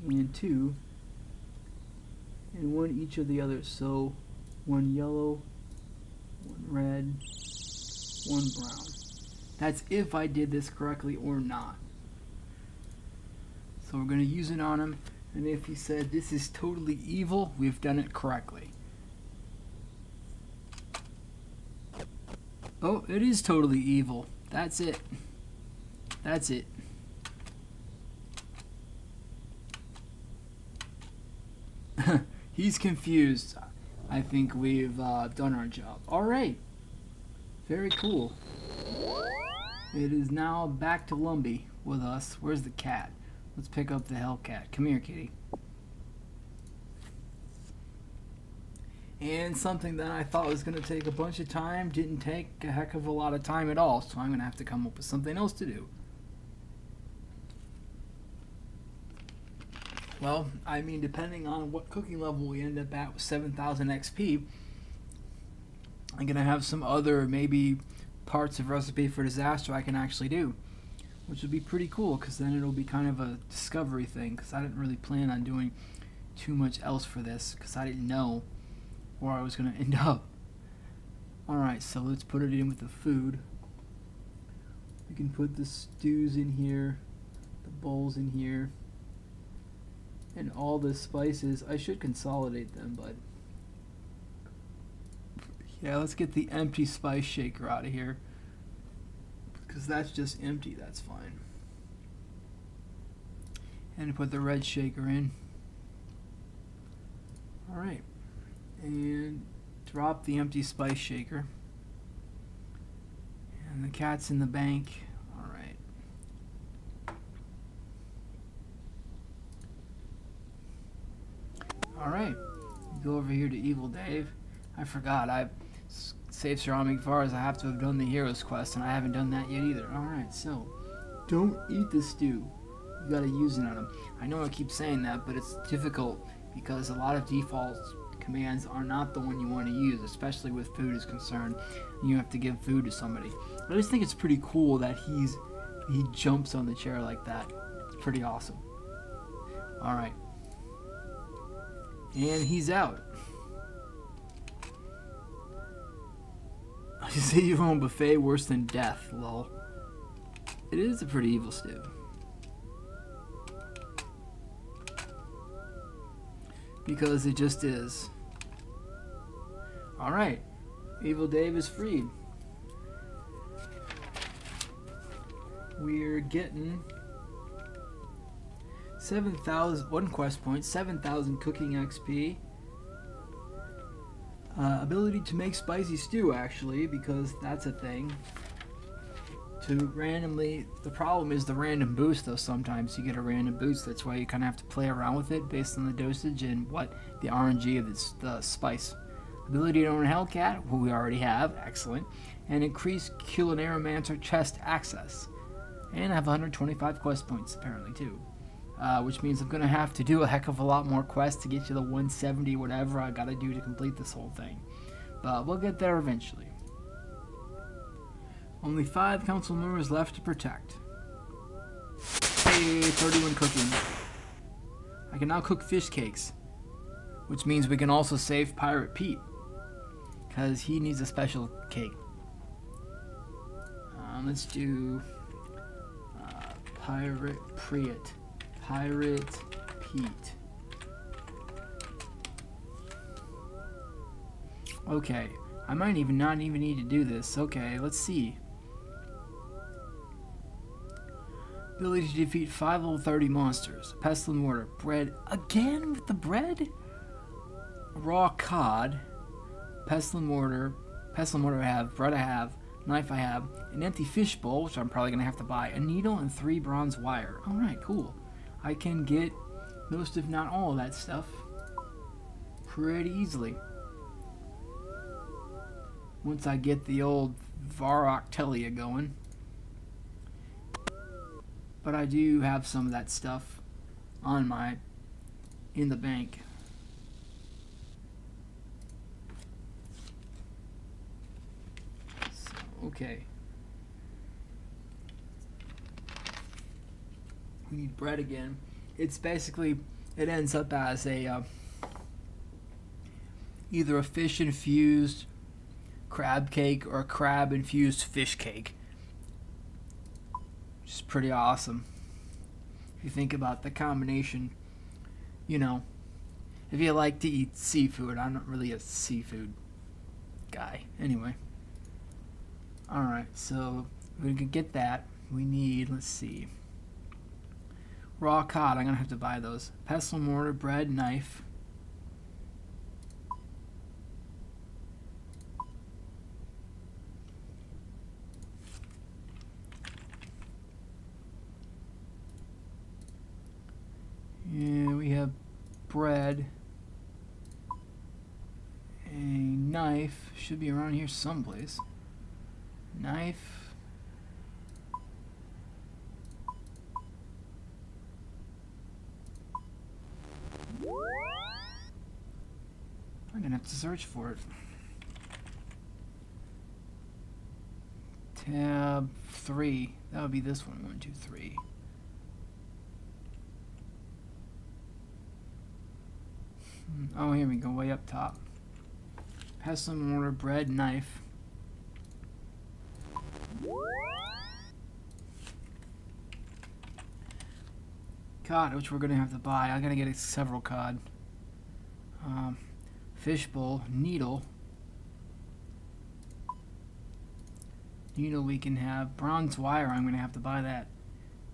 and 2, and 1 each of the others. So 1 yellow, 1 red, 1 brown. That's if I did this correctly or not. So we're going to use it on him, and if he said this is totally evil, we've done it correctly. Oh, it is totally evil. That's it. That's it. He's confused. I think we've done our job. Alright. Very cool. It is now back to Lumbee with us. Where's the cat? Let's pick up the Hellcat. Come here, kitty. And something that I thought was going to take a bunch of time didn't take a heck of a lot of time at all, so I'm going to have to come up with something else to do. Well, I mean, depending on what cooking level we end up at with 7,000 XP, I'm going to have some other maybe parts of Recipe for Disaster I can actually do, which would be pretty cool, because then it'll be kind of a discovery thing, because I didn't really plan on doing too much else for this, because I didn't know where I was going to end up. Alright, so let's put it in with the food. We can put the stews in here, the bowls in here, and all the spices. I should consolidate them, but yeah, let's get the empty spice shaker out of here, because that's just empty. That's fine. And put the red shaker in. Alright, and drop the empty spice shaker, and the cat's in the bank. Alright, alright, go over here to Evil Dave. I forgot, I saved ceramic vase. I have to have done the hero's quest, and I haven't done that yet either. Alright, so don't eat the stew. You gotta use it on them. I know I keep saying that, but it's difficult because a lot of default commands are not the one you want to use, especially with food is concerned. You have to give food to somebody. I just think it's pretty cool that he jumps on the chair like that. It's pretty awesome. Alright. And he's out. You say your own buffet worse than death, lol. It is a pretty evil stew. Because it just is. Alright. Evil Dave is freed. We're getting 7,000, 1 quest point, 7,000 cooking XP. Ability to make spicy stew, actually, because that's a thing. To randomly, the problem is the random boost, though. Sometimes you get a random boost. That's why you kind of have to play around with it based on the dosage and what the RNG of the spice. Ability to own a Hellcat, who we already have, excellent. And increase Culinaromancer chest access. And I have 125 quest points, apparently, too. Which means I'm going to have to do a heck of a lot more quests to get to the 170 whatever I got to do to complete this whole thing. But we'll get there eventually. Only 5 council members left to protect. Hey, 31 cooking. I can now cook fish cakes, which means we can also save Pirate Pete, because he needs a special cake. Let's do Pirate Pete. Okay, I might not even need to do this. Okay, let's see. Ability to defeat 5 level 30 monsters. Pestle and mortar. Bread. Again with the bread? Raw cod. Pestle and mortar. Pestle and mortar I have. Bread I have. Knife I have. An empty fish bowl, which I'm probably going to have to buy. A needle and 3 bronze wire. Alright, cool. I can get most if not all of that stuff. pretty easily. Once I get the old Varoctelia going. But I do have some of that stuff in the bank. So, okay. We need bread again. It's basically, it ends up as a either a fish infused crab cake or a crab infused fish cake. Which is pretty awesome. If you think about the combination, you know, if you like to eat seafood, I'm not really a seafood guy. Anyway. Alright, so we can get that. We need, let's see, raw cod. I'm going to have to buy those. Pestle, mortar, bread, knife. Yeah, we have bread. A knife. Should be around here someplace. Knife. I'm gonna have to search for it. Tab 3. That would be this one. 1, 2, 3. Oh, here we go. Way up top. Pestle, mortar, bread, knife. Cod, which we're gonna have to buy. I gotta get several cod. Fishbowl, needle. Needle we can have. Bronze wire, I'm gonna have to buy that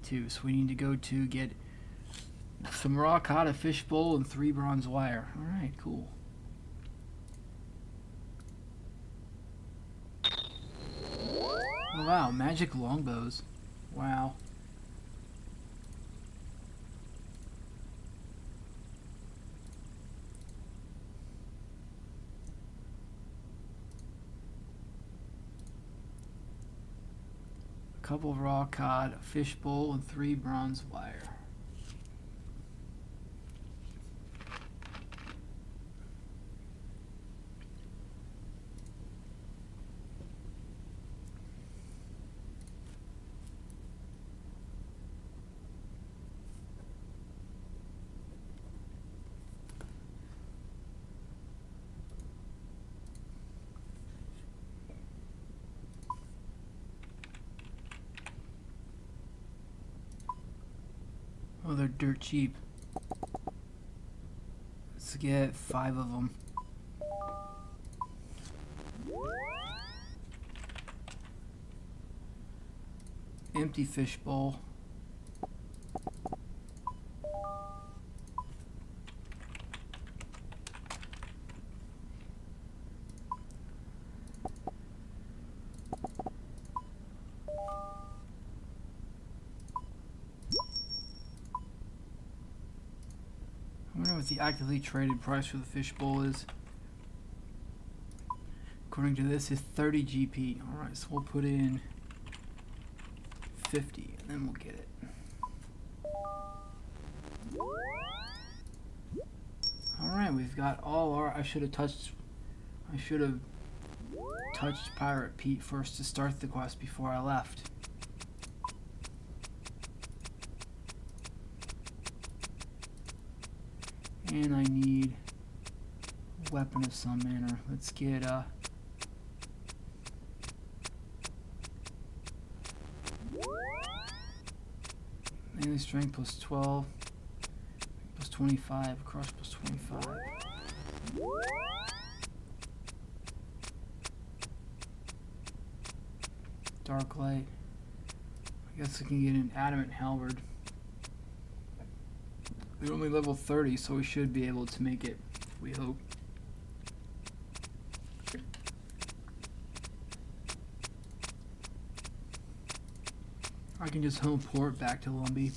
too. So we need to go to get some raw cod, a fishbowl, and 3 bronze wire. Alright, cool. Oh wow, magic longbows. Wow. A couple of raw cod, a fishbowl, and 3 bronze wire. Oh, they're dirt cheap. Let's get 5 of them. Empty fishbowl. I wonder what the actively traded price for the fishbowl is. According to this, is 30 GP. Alright, so we'll put in 50 and then we'll get it. Alright, we've got all our... I should have touched Pirate Pete first to start the quest before I left. And I need a weapon of some manner. Let's get melee strength plus 12, plus 25, crush plus 25. Dark light. I guess I can get an adamant halberd. They're only level 30, so we should be able to make it, we hope. I can just home port back to Lumbee.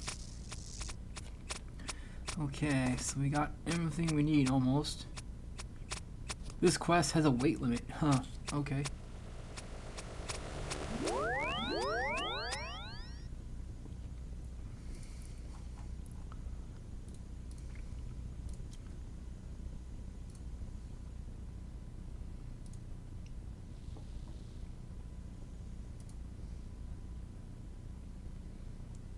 Okay, so we got everything we need almost. This quest has a weight limit. Huh. Okay.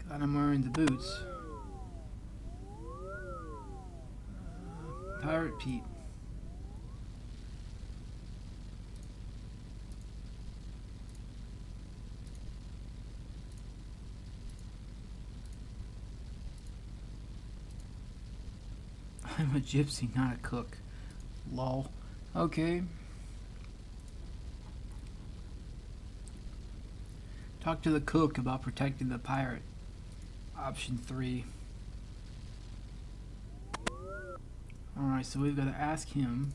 God, I'm wearing the boots. Pirate Pete. I'm a gypsy, not a cook. Lol. Okay. Talk to the cook about protecting the pirate. Option 3. Alright, so we've got to ask him.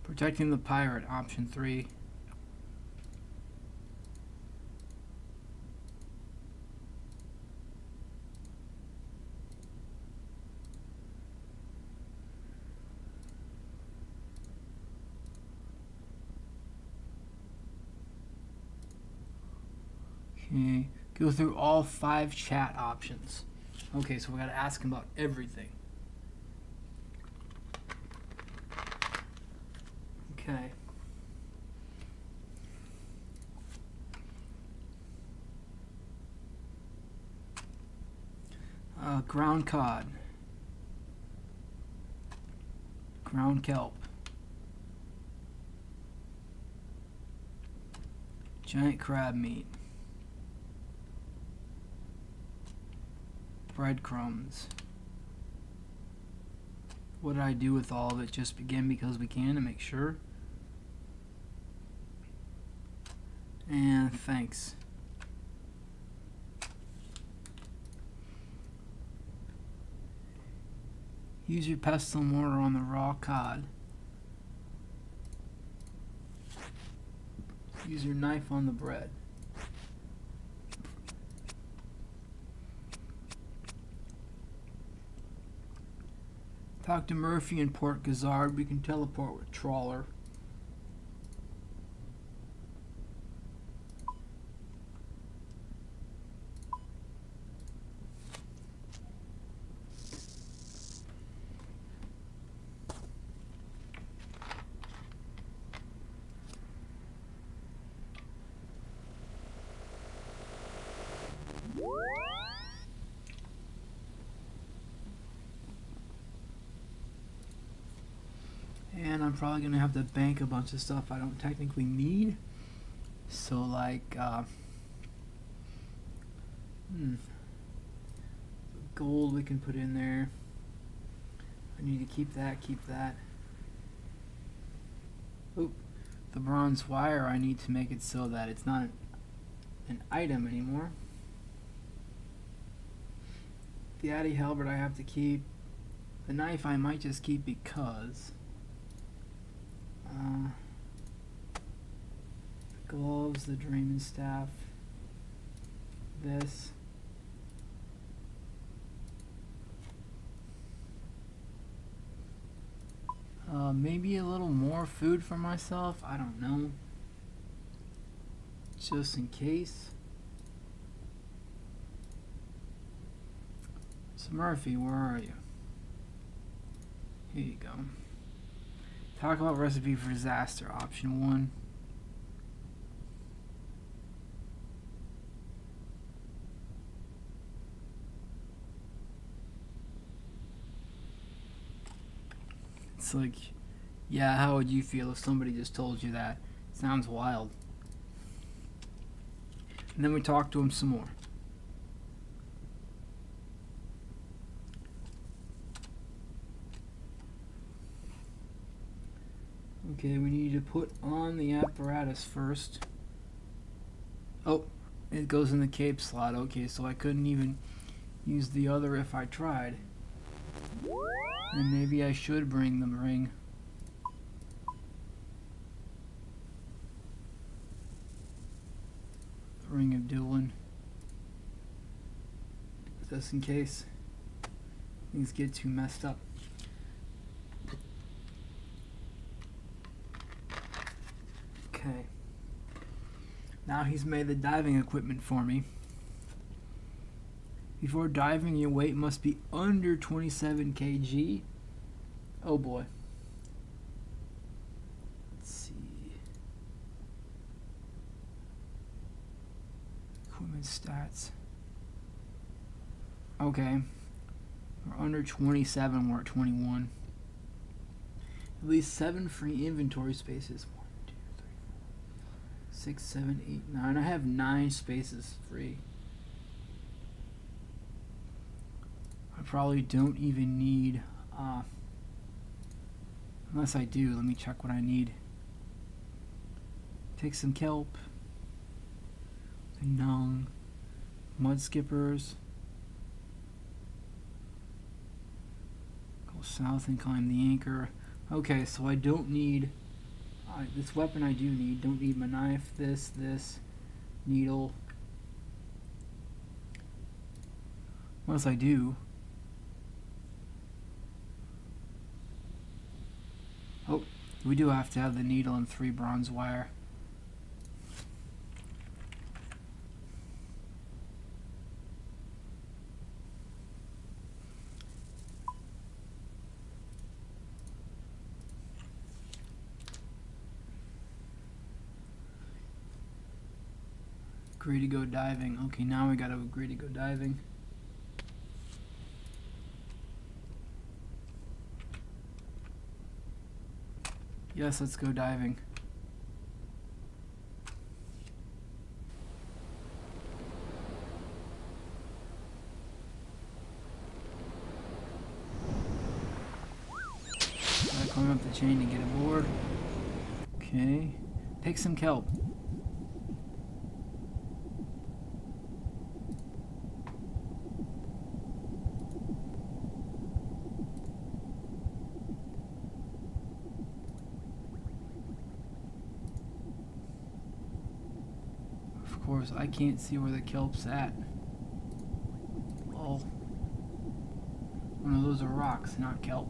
Protecting the pirate, option 3. Okay, go through all 5 chat options. Okay, so we gotta ask him about everything. Okay. Ground cod. Ground kelp. Giant crab meat. Breadcrumbs. What did I do with all of it? Just begin because we can to make sure. And thanks. Use your pestle and mortar on the raw cod. Use your knife on the bread. Talk to Murphy in Port Gizzard. We can teleport with Trawler. And I'm probably going to have to bank a bunch of stuff I don't technically need. So like, gold we can put in there. I need to keep that. Oop, the bronze wire I need to make it so that it's not an item anymore. The Addy halberd I have to keep. The knife I might just keep because. The gloves, the dreaming staff, this. Maybe a little more food for myself, I don't know. Just in case. So Murphy, where are you? Here you go. Talk about recipe for disaster, option 1. It's like, yeah, how would you feel if somebody just told you that? Sounds wild. And then we talk to him some more. Okay, we need to put on the apparatus first. Oh, it goes in the cape slot. Okay, so I couldn't even use the other if I tried. And maybe I should bring the ring. The ring of dueling. Just in case things get too messed up. Okay. Now he's made the diving equipment for me. Before diving, your weight must be under 27 kg. Oh boy. Let's see. Equipment stats. Okay. We're under 27, we're at 21. At least 7 free inventory spaces. 1, 2, 3, 4, 6, 7, 8, 9. I have 9 spaces free. I probably don't even need, unless I do. Let me check what I need. Take some kelp, dung, mud skippers, go south and climb the anchor. Okay, so I don't need, this weapon I do need. Don't need my knife, this, needle. Unless I do. Oh, we do have to have the needle and 3 bronze wire. Agree to go diving. Okay, now we gotta agree to go diving. Yes, let's go diving. Gotta climb up the chain to get aboard. Okay. Take some kelp. Of course, I can't see where the kelp's at. Oh. One of those are rocks, not kelp.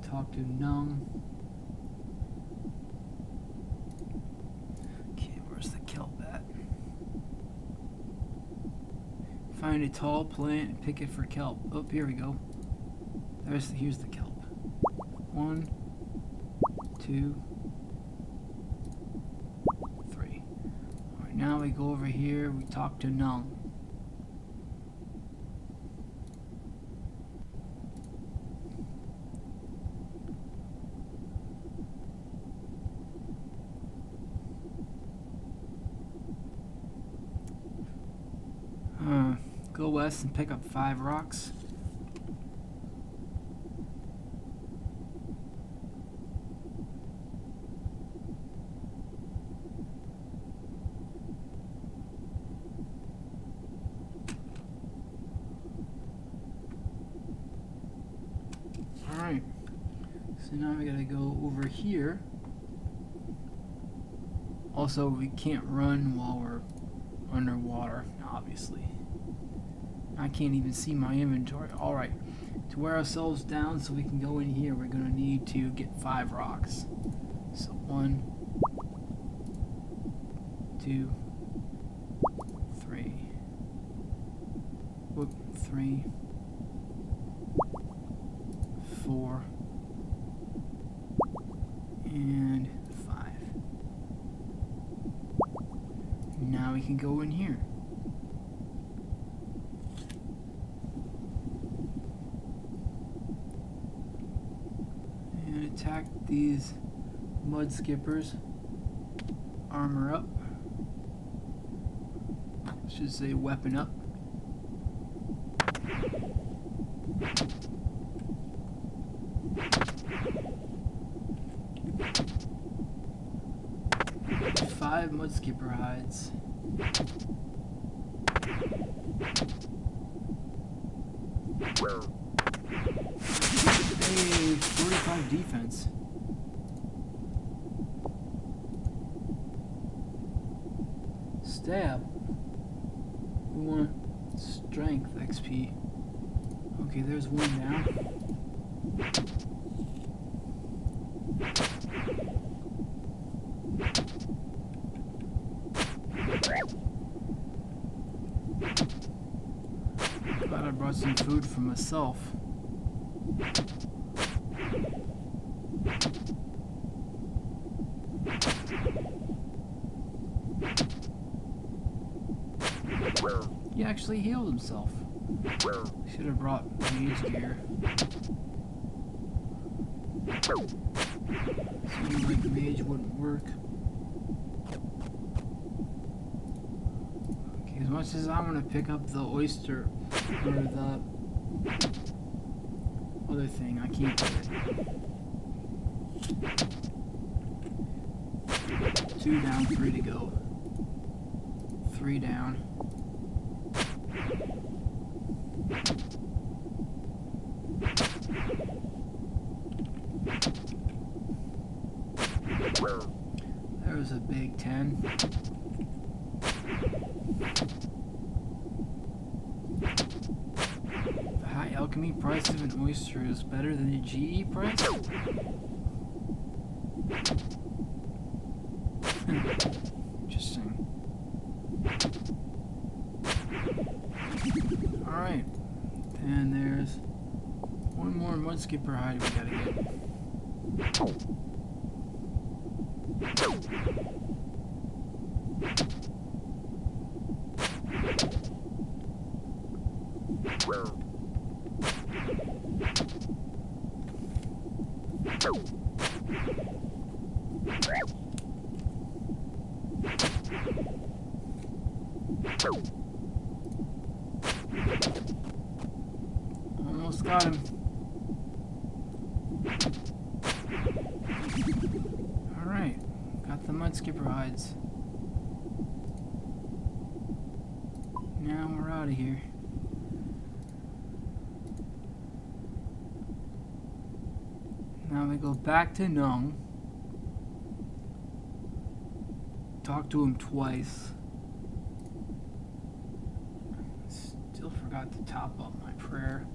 Talk to Nung. Okay, where's the kelp at? Find a tall plant and pick it for kelp. Oh, here we go. Here's the kelp. 1, 2, 3. Alright, now we go over here, we talk to Nung. Go west and pick up 5 rocks. Alright, so now we gotta go over here. Also, we can't run while we're underwater, obviously. I can't even see my inventory. Alright, to wear ourselves down so we can go in here, we're gonna need to get 5 rocks. So 1, 2, 3. Whoop, 3, 4, and 5. Now we can go in here. And attack these mud skippers. Armor up. I should say weapon up. 5 mudskipper hides. Hey, 45 defense. Stab. We want strength XP. Okay, there's one down. Glad I brought some food for myself. He actually healed himself. Should have brought mage gear. Seems like mage wouldn't work. Okay, as much as I want to pick up the oyster or the other thing, I can't do it. 2 down, 3 to go. 3 down. There was a big 10. The high alchemy price of an oyster is better than the GE price? Interesting. Alright. And there's one more mudskipper hide we gotta get. Almost got him. Alright, got the mudskipper hides. Now we're out of here. Now we go back to Nung. Talk to him twice. Still forgot to top up my prayer.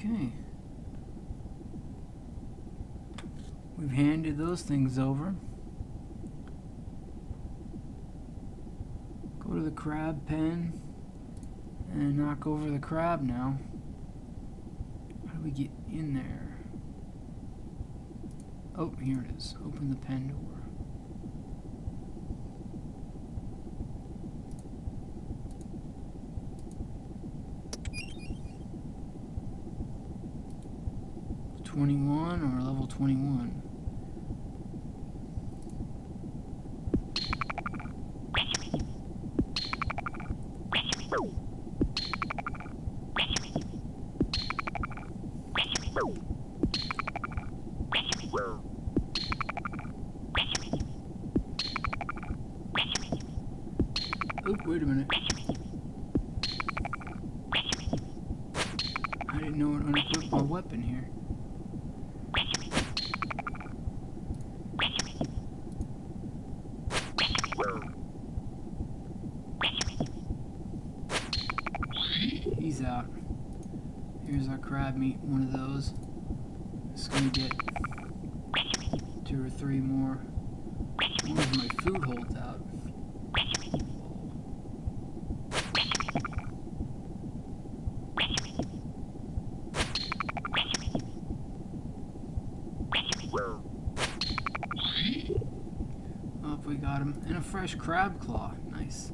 Okay. We've handed those things over. Go to the crab pen and knock over the crab now. How do we get in there? Oh, here it is. Open the pen door. '21 or level 21? Oh, wait a minute. I didn't know it unequipped my weapon here. He's out. Here's our crab meat, one of those. It's gonna get 2 or 3 more. Where's my food holds out? got him. And a fresh crab claw. Nice.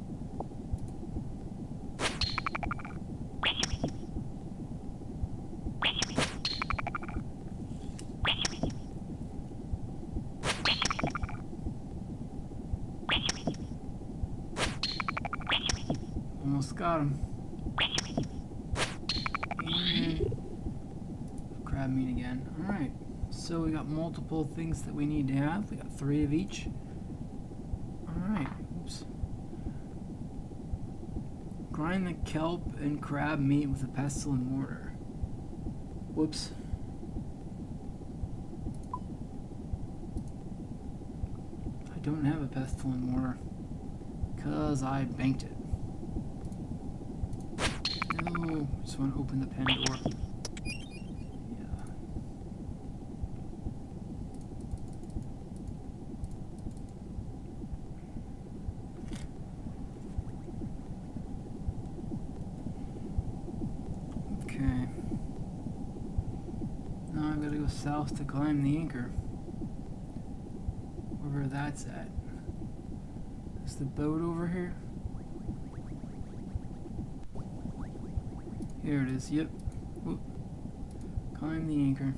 Almost got him. And crab meat again. Alright. So we got multiple things that we need to have. We got 3 of each. Alright. Oops. Grind the kelp and crab meat with a pestle and mortar. Whoops. I don't have a pestle and mortar because I banked it. No, just want to open the pen door. Okay. Now I've got to go south to climb the anchor. Wherever that's at. Is the boat over here? Here it is, yep. Whoop. Climb the anchor.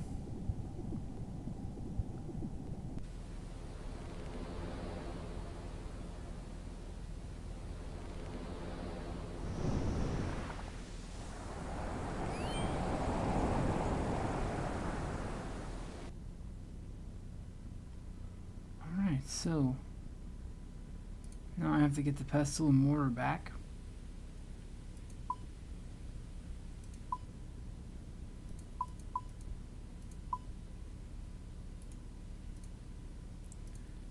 Alright, so now I have to get the pestle and mortar back.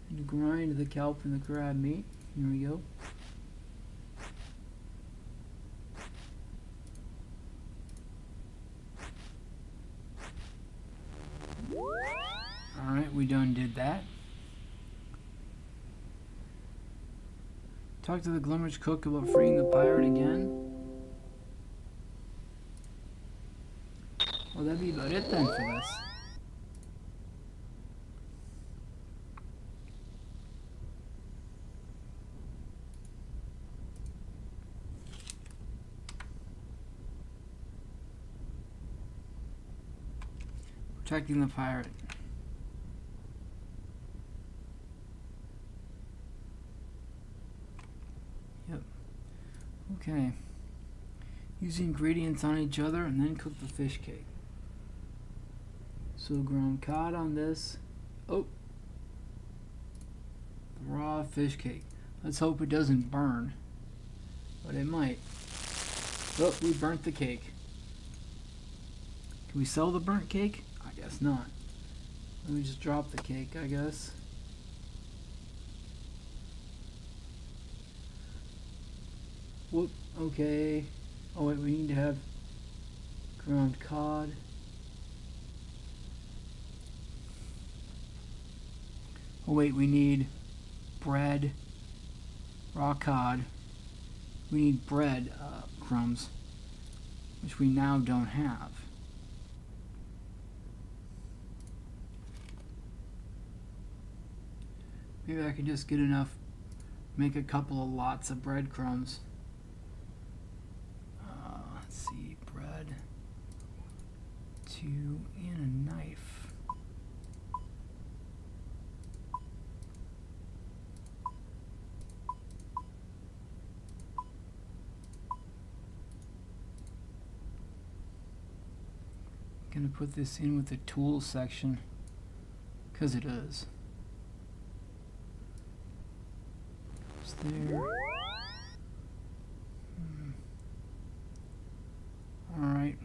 And grind the kelp and the crab meat. Here we go. Alright, we done did that. Talk to the Glimmer's cook about freeing the pirate again. Well, that'd be about it then for this. Protecting the pirate. Yep. Okay. Use the ingredients on each other and then cook the fish cake. So ground cod on this. Oh. The raw fish cake. Let's hope it doesn't burn. But it might. Oh, we burnt the cake. Can we sell the burnt cake? I guess not. Let me just drop the cake, I guess. Whoop, okay. Oh wait, we need to have ground cod. Oh wait, we need bread, raw cod. We need bread crumbs, which we now don't have. Maybe I can just get enough, make a couple of lots of breadcrumbs. Let's see, bread, 2, and a knife. I'm gonna put this in with the tools section, because it is. There. Alright.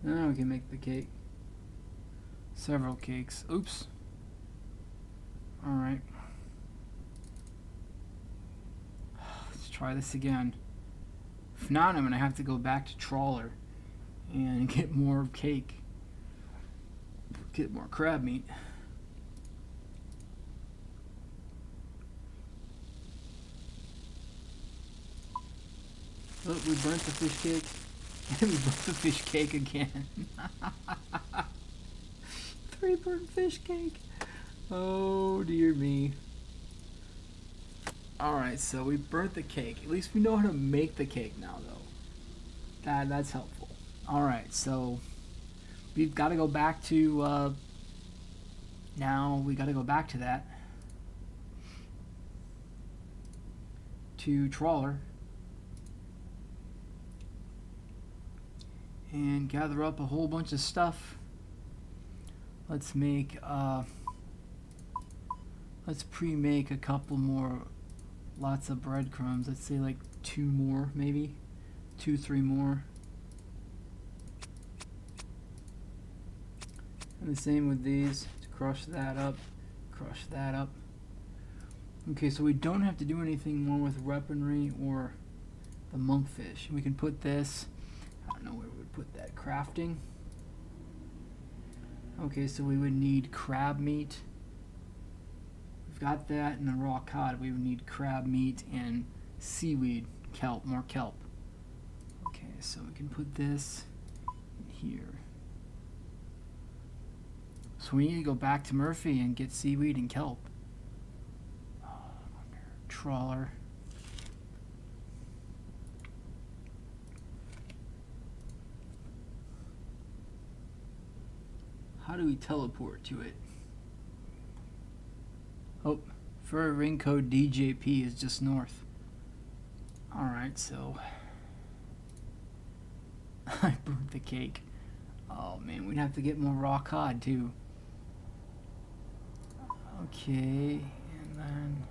Now we can make the cake. Several cakes. Oops. Alright. Let's try this again. If not, I'm going to have to go back to Trawler and get more cake. Get more crab meat. Oh, we burnt the fish cake. We burnt the fish cake again. 3 burnt fish cake. Oh dear me. Alright, so we burnt the cake. At least we know how to make the cake now, though. That's helpful. Alright, so we've got to go back to, now we got to go back to that. To Trawler. And gather up a whole bunch of stuff. Let's make, let's pre-make a couple more, lots of breadcrumbs. Let's say like 2 more, maybe 2, 3 more. And the same with these. To crush that up, crush that up. Okay, so we don't have to do anything more with weaponry or the monkfish. We can put this, I don't know where we would put that, crafting. Okay, so we would need crab meat. We've got that and the raw cod. We would need crab meat and seaweed, kelp, more kelp. Okay, so we can put this in here. So we need to go back to Murphy and get seaweed and kelp. Oh, Trawler. How do we teleport to it? Oh, for ring code DJP is just north. Alright, so I burnt the cake. Oh man, we'd have to get more raw cod too. Okay, and then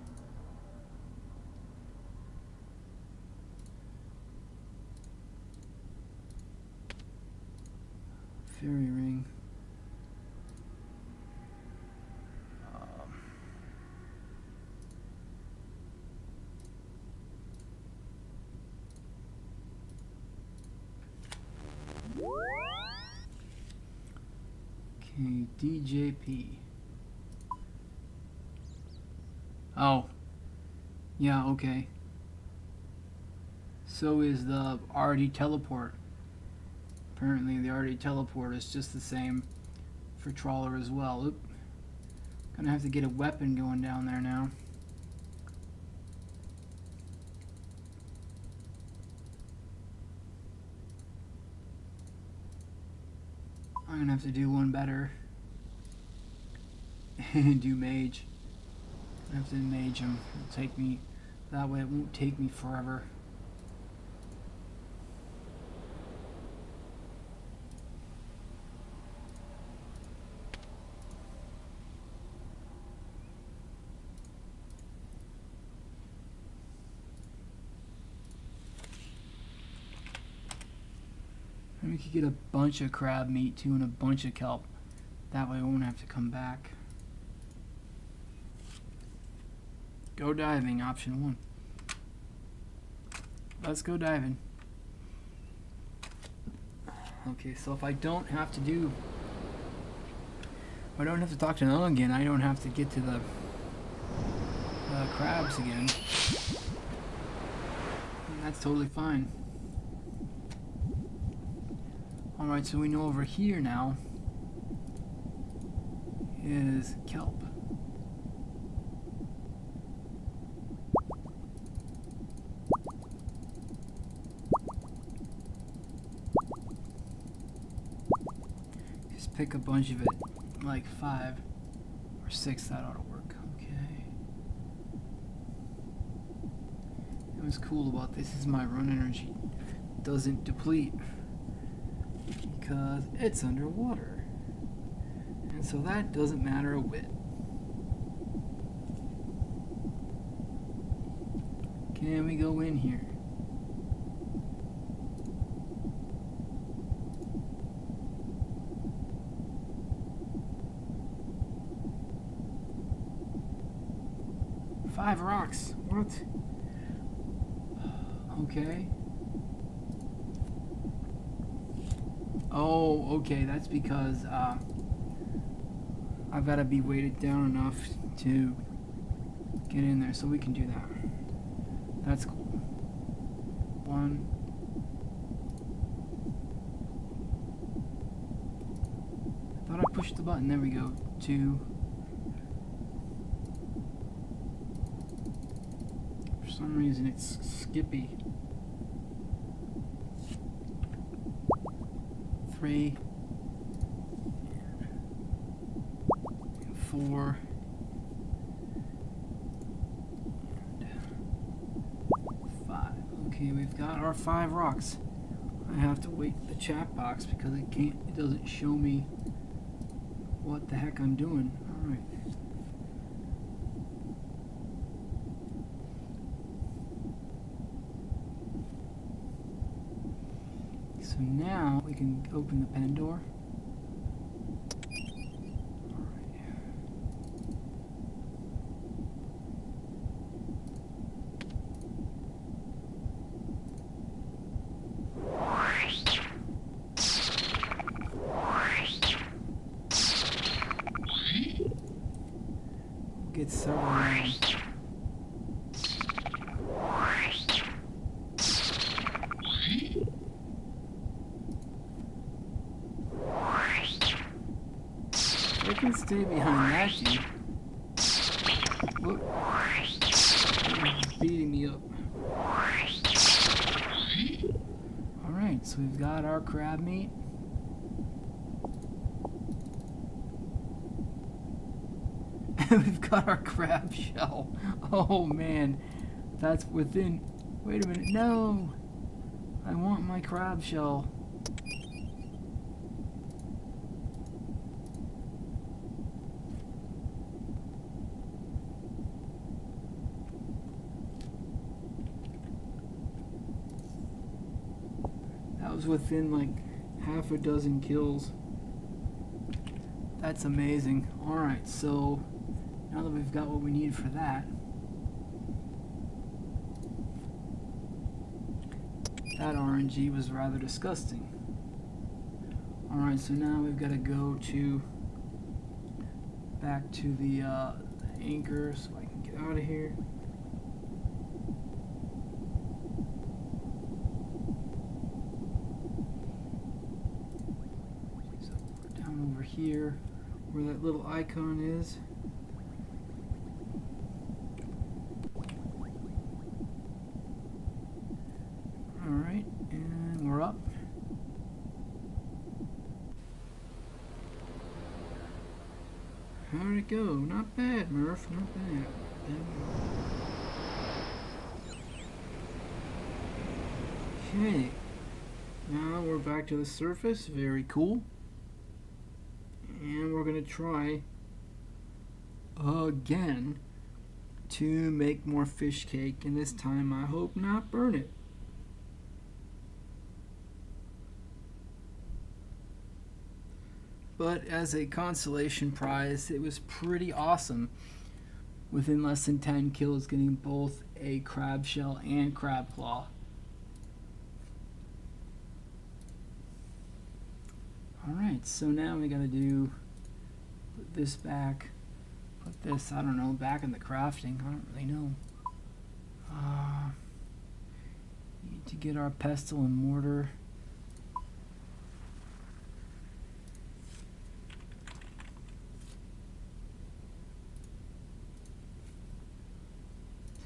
fairy ring. Okay, DJP. Oh. Yeah, okay. So is the RD teleport. Apparently the RD teleport is just the same for Trawler as well. Oop. Gonna have to get a weapon going down there now. I'm gonna have to do one better. Do mage. I have to mage him. It'll take me, that way it won't take me forever. And we could get a bunch of crab meat too and a bunch of kelp. That way we won't have to come back. Go diving, option 1. Let's go diving. Okay, so if I don't have to do, if I don't have to talk to Nung again, I don't have to get to the crabs again. And that's totally fine. Alright, so we know over here now is kelp. Just pick a bunch of it, like 5 or 6, that ought to work. Okay. And what's cool about this is my run energy doesn't deplete because it's underwater. And so that doesn't matter a bit. Can we go in here? Five rocks. What? Okay. Oh, okay. That's because I've got to be weighted down enough to get in there, so we can do that. That's cool. 1, push the button. There we go. 2. For some reason it's skippy. 3. 4. And 5. Okay, we've got our 5 rocks. I have to wait the chat box because it doesn't show me what the heck I'm doing. Alright. So now we can open the pen door. Get several rounds. I can stay behind that dude. Whoop. He's beating me up. Alright, so we've got our crab meat. We've got our crab shell. Oh man, that's within. Wait a minute, no! I want my crab shell. That was within like half a dozen kills. That's amazing. Alright, so now that we've got what we need for that, that RNG was rather disgusting. Alright, so now we've got to go to back to the anchor so I can get out of here. So we're down over here where that little icon is. Alright, and we're up. How'd it go? Not bad, Murph, not bad. Okay, now we're back to the surface, very cool. And we're going to try again to make more fish cake, and this time I hope not burn it. But as a consolation prize, it was pretty awesome. Within less than 10 kills, getting both a crab shell and crab claw. Alright, so now we gotta do, put this back, put this, I don't know, back in the crafting, I don't really know. Need to get our pestle and mortar.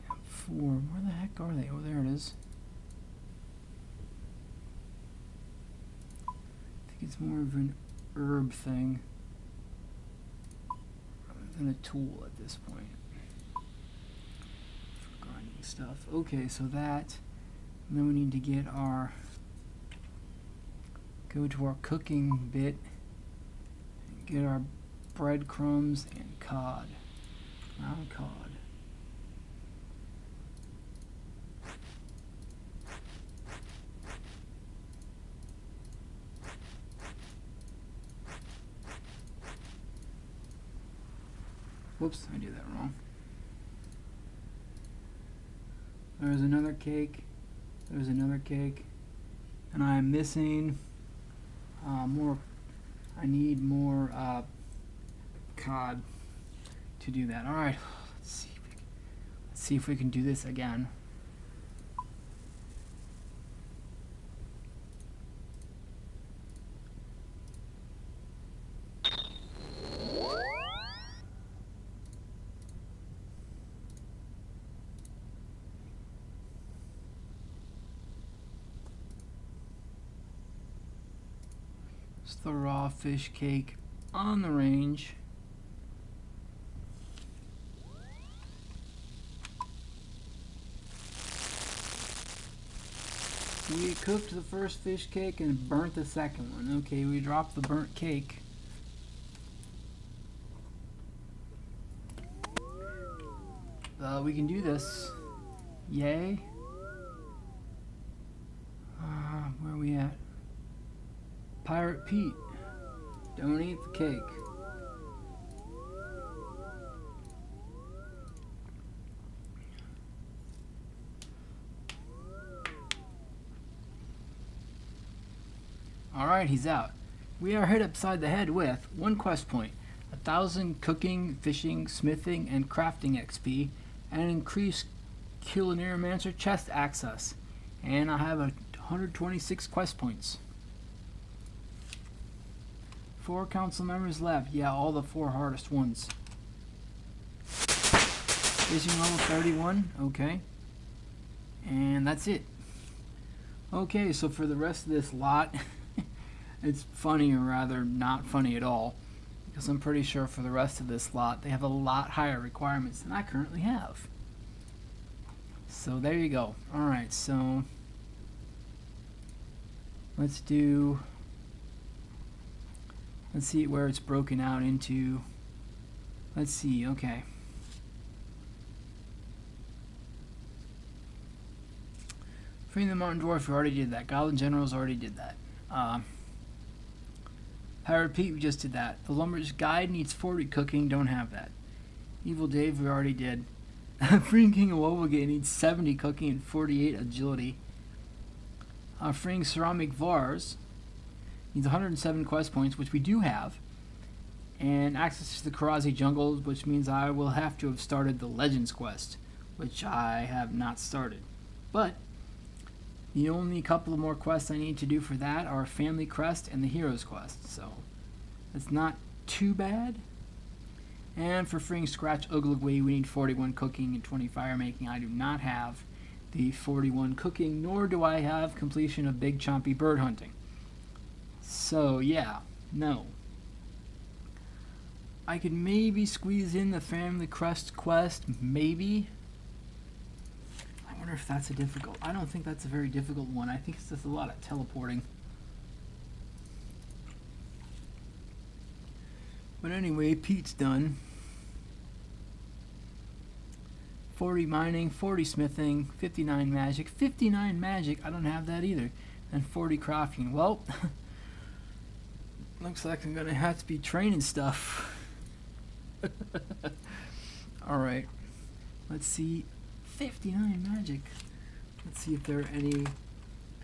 Tab 4, where the heck are they? Oh, there it is. It's more of an herb thing rather than a tool at this point for grinding stuff. Okay, so that, and then we need to get our, go to our cooking bit and get our breadcrumbs and cod, ground cod. Whoops, I did that wrong. There's another cake. There's another cake. And I'm missing more. I need more cod to do that. Alright, let's see if we can do this again. It's the raw fish cake on the range. We cooked the first fish cake and burnt the second one. Okay, we dropped the burnt cake. We can do this. Yay. Where are we at? Pirate Pete. Don't eat the cake. Alright, he's out. We are hit upside the head with 1 quest point, 1,000 cooking, fishing, smithing, and crafting XP, and increased Culinary chest access. And I have 126 quest points. 4 council members left. Yeah, all the 4 hardest ones. Fishing level 31. Okay. And that's it. Okay, so for the rest of this lot, it's funny, or rather not funny at all, because I'm pretty sure for the rest of this lot they have a lot higher requirements than I currently have. So there you go. Alright, so let's see where it's broken out into. Let's see, okay. Freeing the Mountain Dwarf, we already did that. Goblin Generals already did that. Pirate Pete, we just did that. The Lumber's Guide needs 40 cooking, don't have that. Evil Dave, we already did. Freeing King of Wobblegate needs 70 cooking and 48 agility. Freeing Ceramic Vars needs 107 quest points, which we do have. And access to the Karazi Jungle, which means I will have to have started the Legends quest, which I have not started. But the only couple of more quests I need to do for that are Family Crest and the Heroes quest, so it's not too bad. And for freeing Scratch Uglugway, we need 41 cooking and 20 fire making. I do not have the 41 cooking, nor do I have completion of Big Chompy Bird Hunting. So yeah, no. I could maybe squeeze in the Family Crest quest, maybe. I wonder if that's a difficult. I don't think that's a very difficult one. I think it's just a lot of teleporting. But anyway, Pete's done. 40 mining, 40 smithing, 59 magic. 59 magic, I don't have that either. And 40 crafting. Well, looks like I'm gonna have to be training stuff. Alright, let's see. 59 magic. Let's see if there are any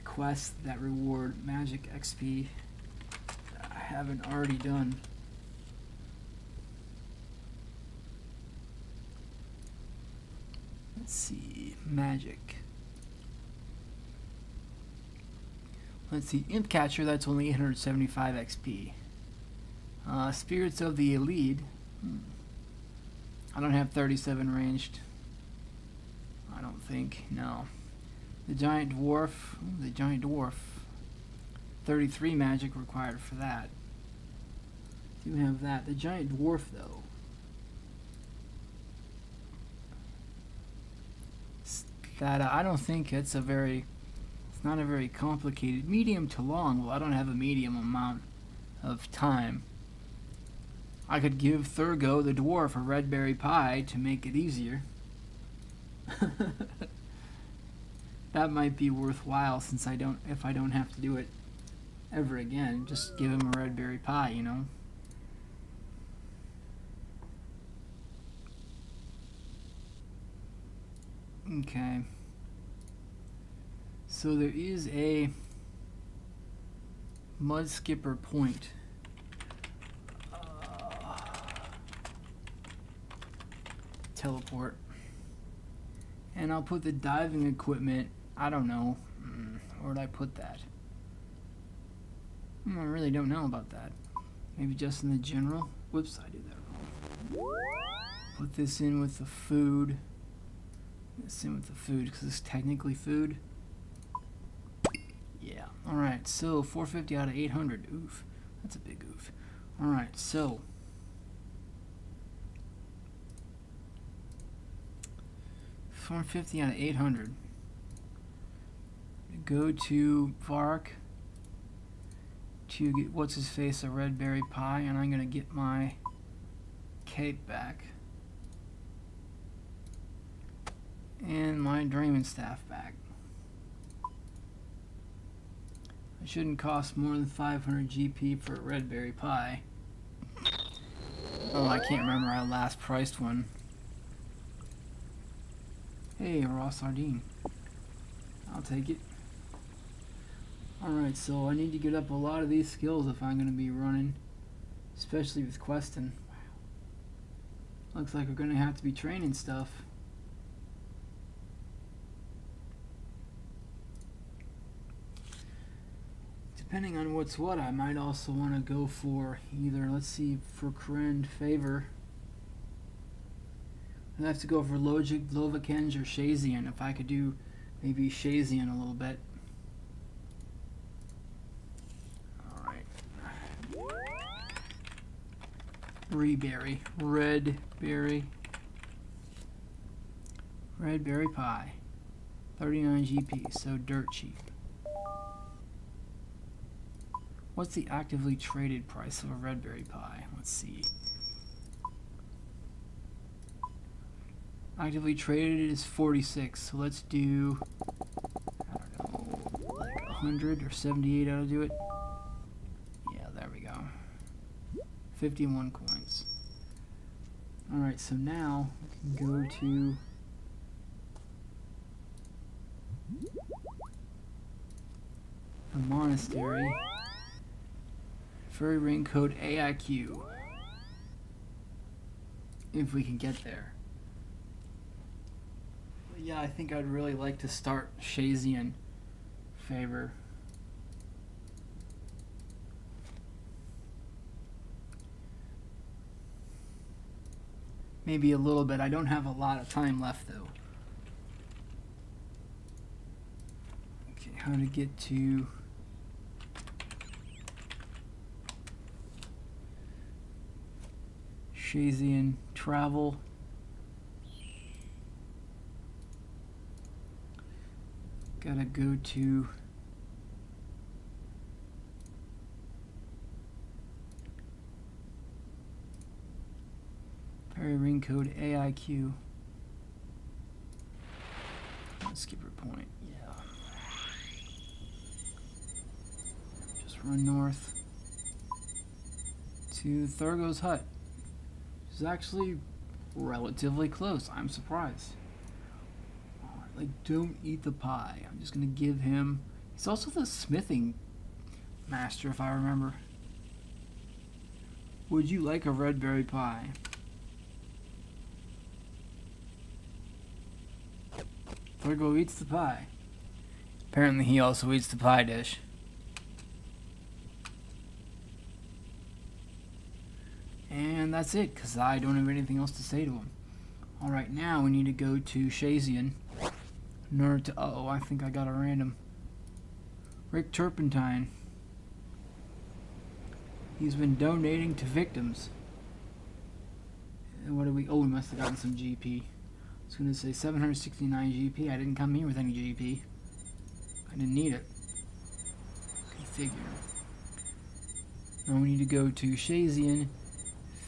quests that reward magic XP that I haven't already done. Let's see, magic. Let's see, Imp Catcher, that's only 875 XP. Spirits of the Elite. I don't have 37 ranged. I don't think, no. The Giant Dwarf, the Giant Dwarf. 33 magic required for that. Do have that. The Giant Dwarf, though. That I don't think it's a very, it's not a very complicated, medium to long. Well, I don't have a medium amount of time. I could give Thurgo the dwarf a red berry pie to make it easier. That might be worthwhile, since if I don't have to do it ever again, just give him a red berry pie, you know. Okay. So there is a Mud Skipper point. Teleport. And I'll put the diving equipment, I don't know, where would I put that? I really don't know about that. Maybe just in the general? Whoops, I did that wrong. Put this in with the food. This in with the food, because it's technically food. Yeah, alright, so 450 out of 800. Oof. That's a big oof. Alright, so. $450 out of 800. Go to Vark to get what's his face a red berry pie, and I'm gonna get my cape back and my Draymond staff back. It shouldn't cost more than 500 GP for a red berry pie. Oh, I can't remember our last priced one. Hey, a raw sardine. I'll take it. Alright, so I need to get up a lot of these skills if I'm going to be running, especially with questing. Looks like we're going to have to be training stuff. Depending on what's what, I might also want to go for either, let's see, for Krend Favor. I'd have to go for Logic, Lovakenge, or Shazian. If I could do maybe Shazian a little bit. Reberry, red berry pie, 39 GP, so dirt cheap. What's the actively traded price of a red berry pie? Let's see. Actively traded is 46, so let's do, I don't know, like 100 or 78 ought to do it. Yeah, there we go. 51 coins. Alright, so now we can go to the monastery. Furry ring code AIQ. If we can get there. But yeah, I think I'd really like to start Shazian Favor. Maybe a little bit. I don't have a lot of time left though. Okay, how to get to Shazian travel. Gotta go to Fairy ring code AIQ. Skipper point, yeah. Just run north to Thurgo's hut. Which is actually relatively close. I'm surprised. Alright, like, don't eat the pie. I'm just gonna give him. He's also the smithing master, if I remember. Would you like a red berry pie? Thurgo eats the pie. Apparently he also eats the pie dish. And that's it, because I don't have anything else to say to him. Alright, now we need to go to Shazian. Nerd to, uh-oh, I think I got a random. Rick Turpentine. He's been donating to victims. And what do we, oh, we must have gotten some GP. I was going to say 769 GP. I didn't come here with any GP. I didn't need it. Configure. Now we need to go to Shazian.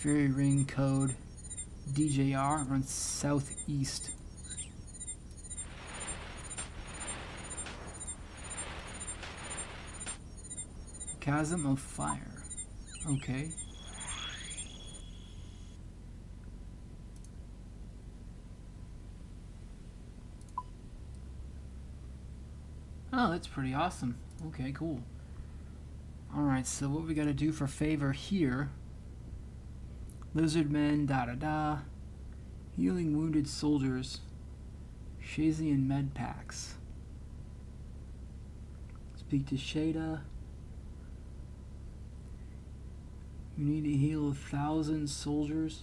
Fairy ring code DJR. Runs southeast. Chasm of Fire. Okay. Oh, that's pretty awesome. Okay, cool. Alright, so what we gotta do for favor here. Lizardmen, da-da-da. Healing wounded soldiers. Shazian med packs. Speak to Shada. We need to heal 1,000 soldiers.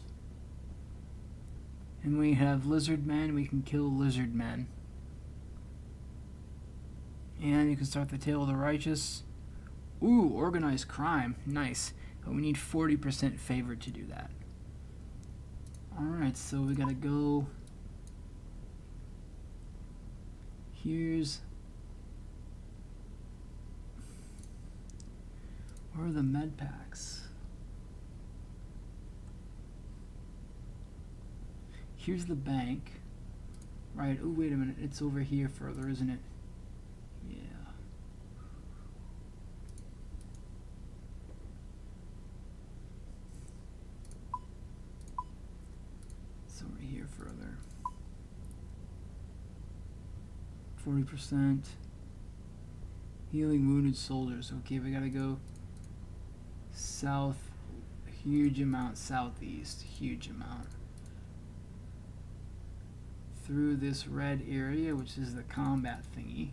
And we have lizard men. We can kill lizard men. And you can start the Tale of the Righteous. Ooh, organized crime. Nice. But we need 40% favor to do that. Alright, so we gotta go. Here's. Where are the med packs? Here's the bank. Right. Oh, wait a minute. It's over here further, isn't it? Yeah. It's over here further. 40%. Healing wounded soldiers. Okay, we gotta go south. Huge amount. Southeast. Huge amount. Through this red area, which is the combat thingy,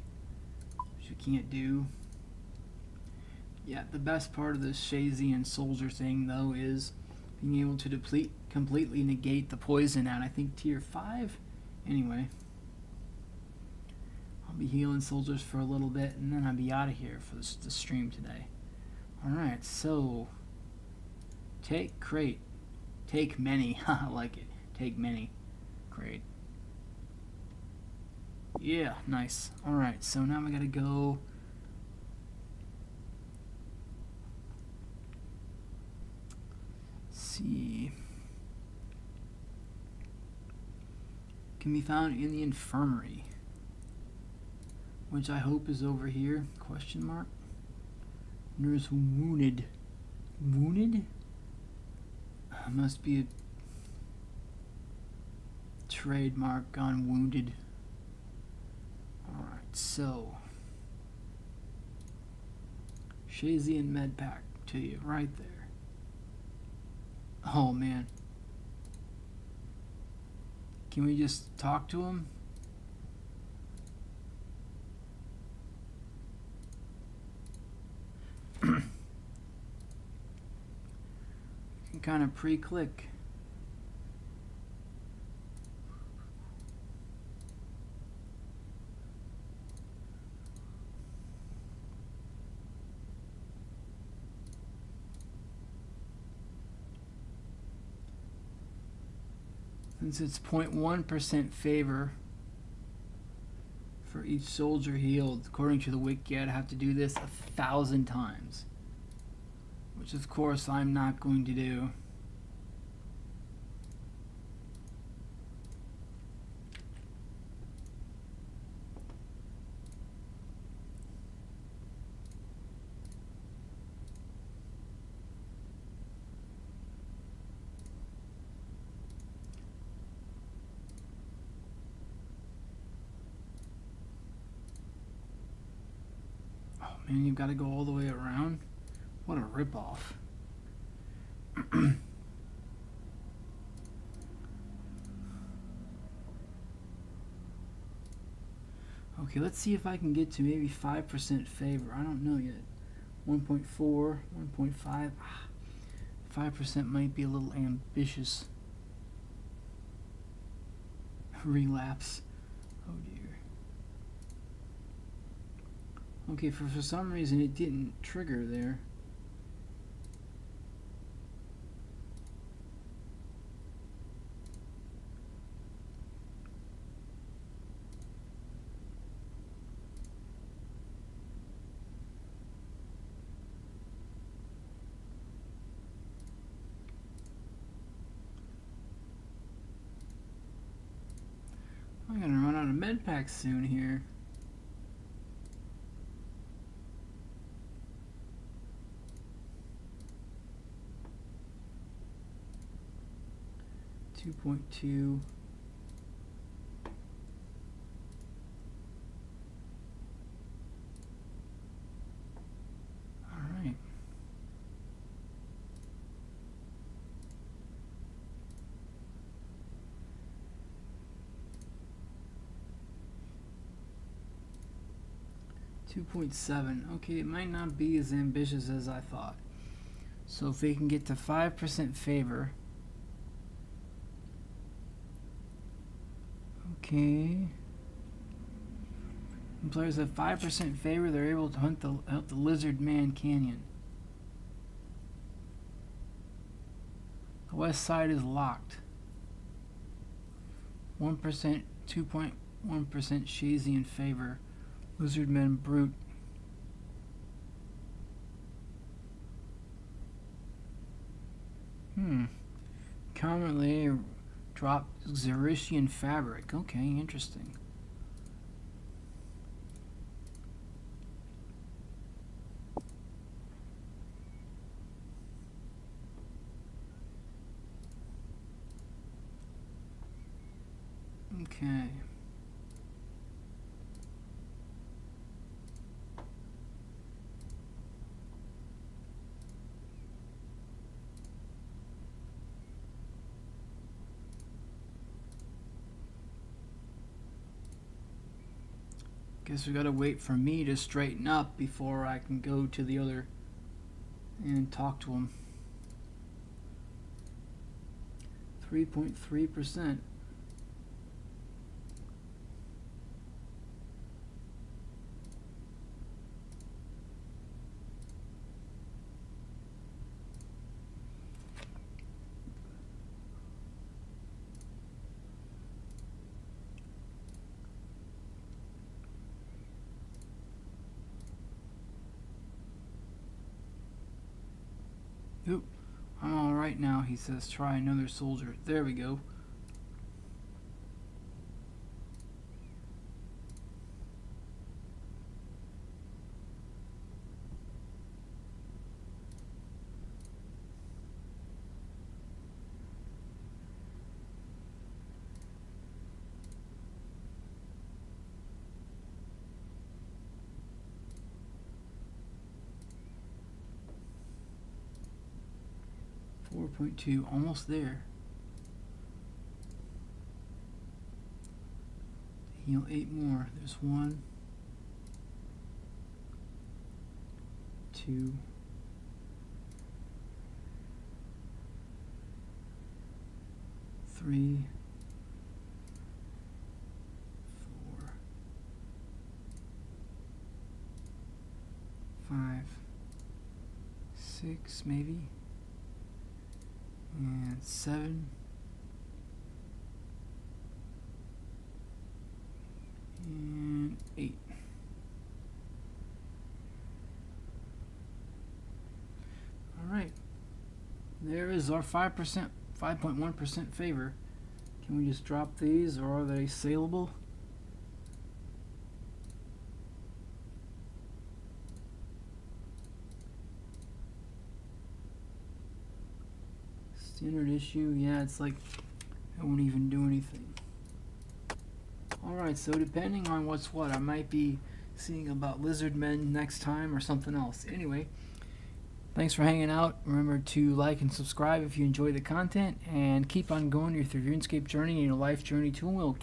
which you can't do. Yeah, the best part of this Shazian soldier thing, though, is being able to completely negate the poison at, I think, tier 5. Anyway, I'll be healing soldiers for a little bit, and then I'll be out of here for the stream today. Alright, so take crate. Take many. I like it. Take many. Great. Yeah, nice. Alright, so now we gotta go. Let's see. Can be found in the infirmary, which I hope is over here. Question mark. Nurse wounded. Wounded? Must be a trademark on wounded. Alright, so Shazian med pack to you right there. Oh man. Can we just talk to him? Can kind of pre-click. Since it's 0.1% favor for each soldier healed, according to the wiki, I'd have to do this 1,000 times. Which, of course, I'm not going to do. And you've got to go all the way around. What a ripoff. Okay, let's see if I can get to maybe 5% favor. I don't know yet. 1.4, 1.5. 5% might be a little ambitious. Relapse. Oh dear. Okay, for some reason it didn't trigger there. I'm gonna run out of med packs soon here. .2. All right. .7. Okay, it might not be as ambitious as I thought. So if they can get to 5% favor. Okay. When players have 5% favor, they're able to hunt the Lizard Man Canyon. The west side is locked. 1%, 2.1% Shazy in favor. Lizard Men Brute. Commonly drop Xerishian Fabric. Okay, interesting. Okay. Guess we gotta wait for me to straighten up before I can go to the other and talk to him. 3.3%. Oop, I'm alright now, he says. Try another soldier. There we go. .2, almost there. Heal 8 more. There's 1, 2, 3, 4, 5, 6, maybe. And 7, and 8. All right, there is our 5%, 5.1% favor. Can we just drop these, or are they saleable? Standard issue, yeah, it's like I won't even do anything. Alright, so depending on what's what, I might be seeing about lizard men next time or something else. Anyway, thanks for hanging out. Remember to like and subscribe if you enjoy the content, and keep on going with your RuneScape journey and your life journey too, and we'll catch